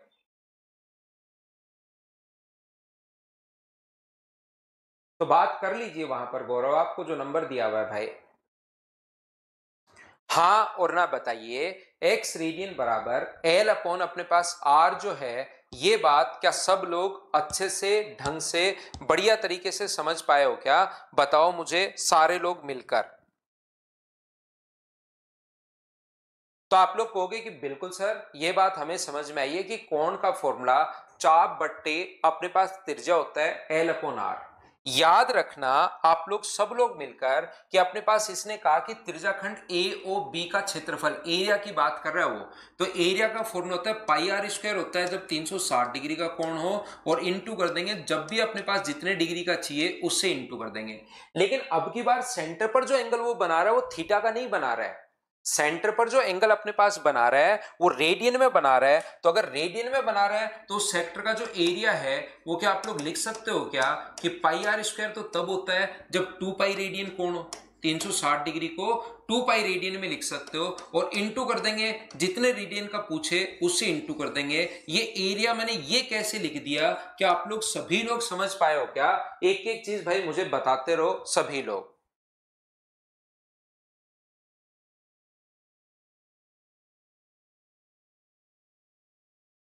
तो बात कर लीजिए वहां पर गौरव, आपको जो नंबर दिया हुआ है भाई। हाँ और ना बताइए, एक्स रेडियन बराबर एल अपॉन अपने पास आर जो है, ये बात क्या सब लोग अच्छे से ढंग से बढ़िया तरीके से समझ पाए हो क्या? बताओ मुझे सारे लोग मिलकर। तो आप लोग कहोगे कि बिल्कुल सर ये बात हमें समझ में आई है कि कोण का फॉर्मूला चाप बट्टे अपने पास त्रिज्या होता है एल अपॉन आर। याद रखना आप लोग सब लोग मिलकर कि अपने पास इसने कहा कि त्रिज्याखंड ए ओ बी का क्षेत्रफल, एरिया की बात कर रहा है वो, तो एरिया का फॉर्मूला होता है पाई आर स्क्वायर होता है जब 360 डिग्री का कोण हो, और इंटू कर देंगे जब भी अपने पास जितने डिग्री का चाहिए उससे इंटू कर देंगे। लेकिन अब की बार सेंटर पर जो एंगल वो बना रहा है वो थीटा का नहीं बना रहा है, सेंटर पर जो एंगल अपने पास बना रहा है वो रेडियन में बना रहा है। तो अगर रेडियन में बना रहा है तो सेक्टर का जो एरिया है वो क्या आप लोग लिख सकते हो क्या कि पाई आर स्क्वायर तो तब होता है जब 2 पाई रेडियन कोण हो, 360 डिग्री को 2 पाई रेडियन में लिख सकते हो, और इंटू कर देंगे जितने रेडियन का पूछे उससे इंटू कर देंगे। ये एरिया मैंने ये कैसे लिख दिया, क्या आप लोग सभी लोग समझ पाए हो क्या? एक एक चीज भाई मुझे बताते रहो सभी लोग।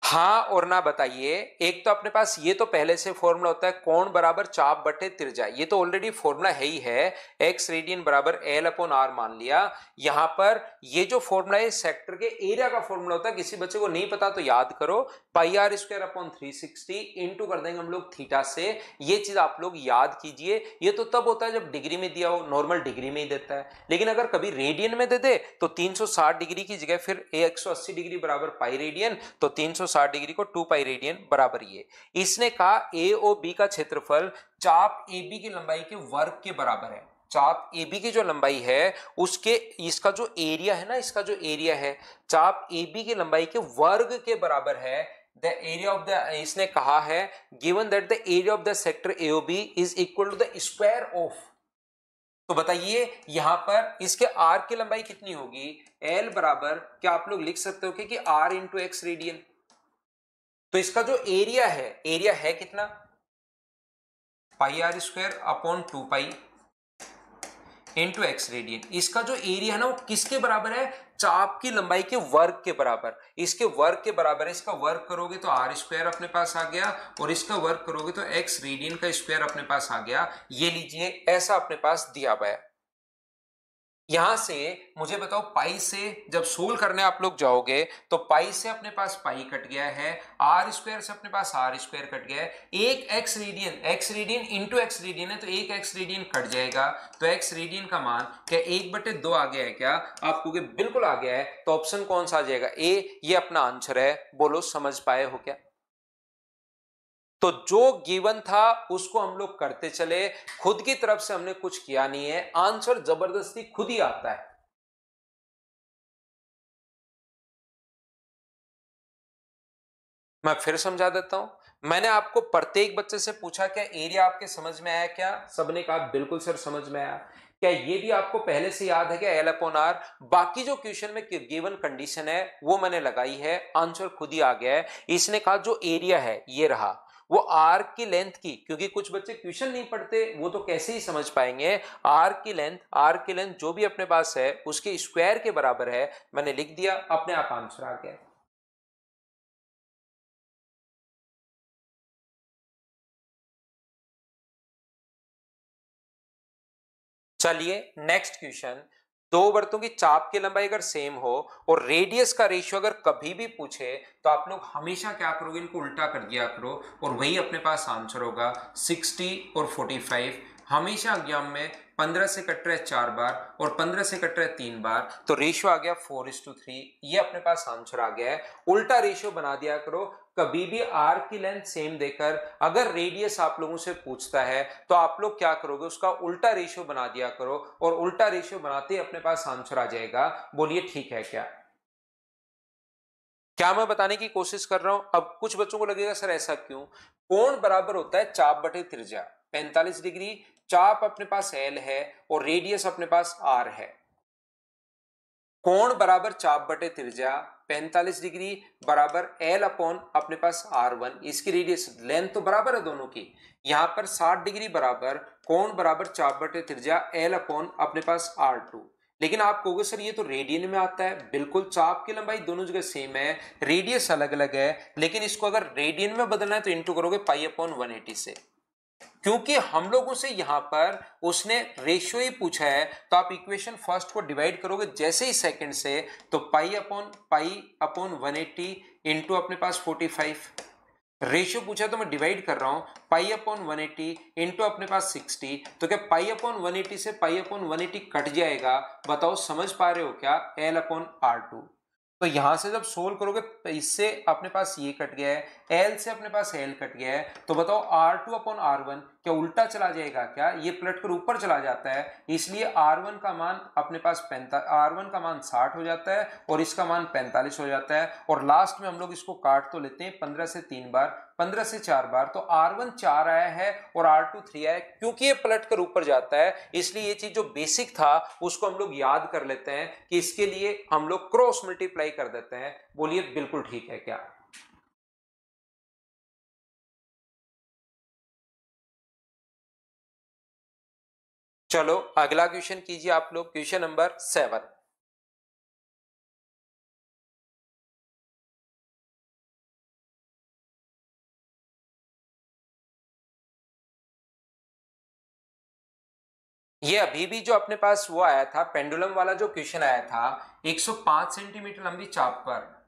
हाँ और ना बताइए, एक तो अपने पास ये तो पहले से फॉर्मूला होता है कोण बराबर चाप बटे त्रिज्या, ये तो ऑलरेडी फॉर्मूला है ही है, एक्स रेडियन बराबर एल अपॉन आर मान लिया। यहां पर ये जो फॉर्मूला है सेक्टर के एरिया का फॉर्मूला होता है, किसी बच्चे को नहीं पता तो याद करो, पाई आर स्क्वायर अपॉन 360 इंटू कर देंगे हम लोग थीटा से। ये चीज आप लोग याद कीजिए, ये तो तब होता है जब डिग्री में दिया हो, नॉर्मल डिग्री में ही देता है, लेकिन अगर कभी रेडियन में दे दे तो 360 डिग्री की जगह फिर 180 डिग्री बराबर पाई रेडियन, तो 360 डिग्री को 2 पाई रेडियन बराबर ये। इसने कहा ए ओ बी का क्षेत्रफल चाप ए बी की लंबाई के वर्ग के बराबर है। चाप ए बी की जो लंबाई है उसके, इसका जो एरिया है ना, इसका जो एरिया है चाप ए बी की लंबाई के वर्ग के बराबर है। द एरिया ऑफ द, इसने कहा है given that the area of the sector AOB is equal to the square of, तो बताइए यहां पर इसके आर की लंबाई कितनी होगी, एल बराबर क्या आप लोग लिख सकते हो कि आर इंटू एक्स रेडियन। तो इसका जो एरिया है, एरिया है कितना, pi r square upon 2 pi into x radian. इसका जो एरिया है ना वो किसके बराबर है, चाप की लंबाई के वर्ग के बराबर, इसके वर्ग के बराबर है। इसका वर्ग करोगे तो आर स्क्वायर अपने पास आ गया, और इसका वर्ग करोगे तो एक्स रेडियन का स्क्वायर अपने पास आ गया। ये लीजिए ऐसा अपने पास दिया हुआ है। यहां से मुझे बताओ, पाई से जब सोल्व करने आप लोग जाओगे तो पाई से अपने पास पाई कट गया है, आर स्क्वायर से अपने पास आर स्क्वायर कट गया है, एक x radian into x radian है तो एक एक्स रेडियन कट जाएगा, तो एक्स रेडियन का मान क्या 1/2 आ गया है क्या? आपको बिल्कुल आ गया है, तो ऑप्शन कौन सा आ जाएगा, ए, ये अपना आंसर है। बोलो समझ पाए हो क्या? तो जो गिवन था उसको हम लोग करते चले, खुद की तरफ से हमने कुछ किया नहीं है, आंसर जबरदस्ती खुद ही आता है। मैं फिर समझा देता हूं, मैंने आपको प्रत्येक बच्चे से पूछा क्या एरिया आपके समझ में आया क्या? सबने कहा बिल्कुल सर समझ में आया। क्या ये भी आपको पहले से याद है क्या, एल अपॉन आर? बाकी जो क्वेश्चन में गिवन कंडीशन है वो मैंने लगाई है, आंसर खुद ही आ गया है। इसने कहा जो एरिया है ये रहा, वो आर की लेंथ की, क्योंकि कुछ बच्चे क्वेश्चन नहीं पढ़ते वो तो कैसे ही समझ पाएंगे, आर की लेंथ जो भी अपने पास है उसके स्क्वायर के बराबर है, मैंने लिख दिया, अपने आप आंसर आ गया। चलिए नेक्स्ट क्वेश्चन, दो वृत्तों की चाप की लंबाई अगर सेम हो और रेडियस का रेशियो अगर कभी भी पूछे तो आप लोग हमेशा क्या करोगे, इनको उल्टा कर दिया करो और वही अपने पास आंसर होगा। 60 और 45 हमेशा एग्जाम में 15 से कट रहे 4 बार और 15 से कट रहे 3 बार, तो रेशियो आ गया 4:3, ये अपने पास आंसर आ गया है। उल्टा रेशियो बना दिया करो, कभी भी आर की लेंथ सेम देकर अगर रेडियस आप लोगों से पूछता है तो आप लोग क्या करोगे, उसका उल्टा रेशियो बना दिया करो, और उल्टा रेशियो बनाते ही अपने पास आंसर आ जाएगा। बोलिए ठीक है क्या? क्या मैं बताने की कोशिश कर रहा हूं? अब कुछ बच्चों को लगेगा सर ऐसा क्यों, कोण बराबर होता है चाप बटे त्रिज्या, 45 डिग्री, चाप अपने पास एल है और रेडियस अपने पास आर है। कोण बराबर चाप बटे त्रिज्या 45 डिग्री बराबर एल अपॉन अपने पास R1, इसकी रेडियस लेंथ तो बराबर है दोनों की, यहां पर 60 डिग्री बराबर कोण बराबर चाप बटे त्रिज्या L अपॉन अपने पास R2। लेकिन आप कहोगे सर ये तो रेडियन में आता है। बिल्कुल, चाप की लंबाई दोनों जगह सेम है, रेडियस अलग अलग है, लेकिन इसको अगर रेडियन में बदलना है तो इंटू करोगे पाई अपॉन 180 से। क्योंकि हम लोगों से यहां पर उसने रेशियो ही पूछा है, तो आप इक्वेशन फर्स्ट को डिवाइड करोगे जैसे ही सेकंड से, तो पाई अपॉन 180 इंटू अपने पास 45। रेशियो पूछा तो मैं डिवाइड कर रहा हूं, पाई अपॉन 180 इंटू अपने पास 60। तो क्या पाई अपॉन 180 से पाई अपॉन 180 कट जाएगा? बताओ, समझ पा रहे हो क्या? L upon R2। तो यहां से जब सोल्व करोगे तो इससे अपने पास ये कट गया है, L से अपने पास L कट गया है, तो बताओ R2 अपॉन R1 क्या उल्टा चला जाएगा क्या? ये पलट कर ऊपर चला जाता है, इसलिए R1 का मान अपने पास R1 का मान 60 हो जाता है और इसका मान 45 हो जाता है। और लास्ट में हम लोग इसको काट तो लेते हैं 15 से 3 बार, 15 से 4 बार, तो R1 4 आया है और R2 3 आया है। क्योंकि ये पलट कर ऊपर जाता है, इसलिए ये चीज जो बेसिक था उसको हम लोग याद कर लेते हैं कि इसके लिए हम लोग क्रॉस मल्टीप्लाई कर देते हैं। बोलिए बिल्कुल ठीक है क्या? चलो अगला क्वेश्चन कीजिए आप लोग, क्वेश्चन नंबर 7। ये अभी भी जो अपने पास वो आया था पेंडुलम वाला जो क्वेश्चन आया था, 105 सेंटीमीटर लंबी चाप पर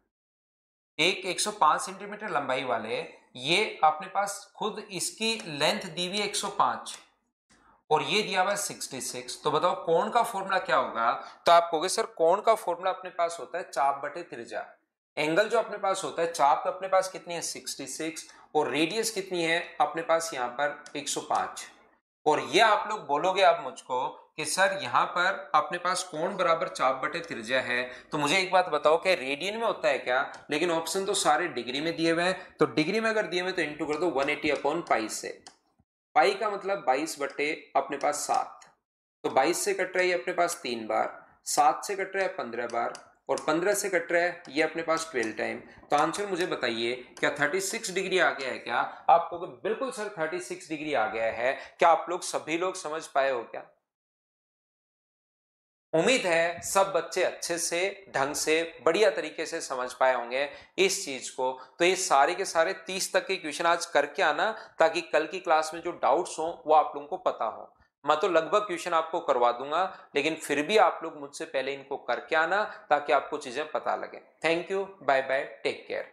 एक 105 सेंटीमीटर लंबाई वाले, ये अपने पास खुद इसकी लेंथ दी हुई 105 और ये दिया हुआ 66। तो बताओ कोण का फॉर्मूला क्या होगा? तो आप कहोगे सर कोण का फॉर्मूला अपने पास होता है चाप बटे त्रिज्या। एंगल जो अपने पास होता है, चाप अपने पास कितनी है 66 और रेडियस कितनी है अपने पास यहाँ पर 105। और ये आप लोग बोलोगे अब मुझको कि सर यहाँ पर अपने पास कोण बराबर चाप बटे त्रिज्या है, तो मुझे एक बात बताओ क्या रेडियन में होता है क्या? लेकिन ऑप्शन तो सारे डिग्री में दिए हुए हैं, तो डिग्री में अगर दिए हुए तो इंटू कर दो 180 अपॉन पाई से। पाई का मतलब 22 बटे अपने पास 7, तो 22 से कट रहा है ये अपने पास 3 बार, 7 से कट रहा है 15 बार और 15 से कट रहा है ये अपने पास 12 टाइम। तो आंसर मुझे बताइए क्या 36 डिग्री आ गया है क्या? आपको बिल्कुल सर 36 डिग्री आ गया है। क्या आप लोग सभी लोग समझ पाए हो क्या? उम्मीद है सब बच्चे अच्छे से ढंग से बढ़िया तरीके से समझ पाए होंगे इस चीज को। तो ये सारे के सारे 30 तक के क्वेश्चन आज करके आना, ताकि कल की क्लास में जो डाउट्स हो वो आप लोगों को पता हो। मैं तो लगभग क्वेश्चन आपको करवा दूंगा, लेकिन फिर भी आप लोग मुझसे पहले इनको करके आना ताकि आपको चीजें पता लगे। Thank you, bye bye, take care.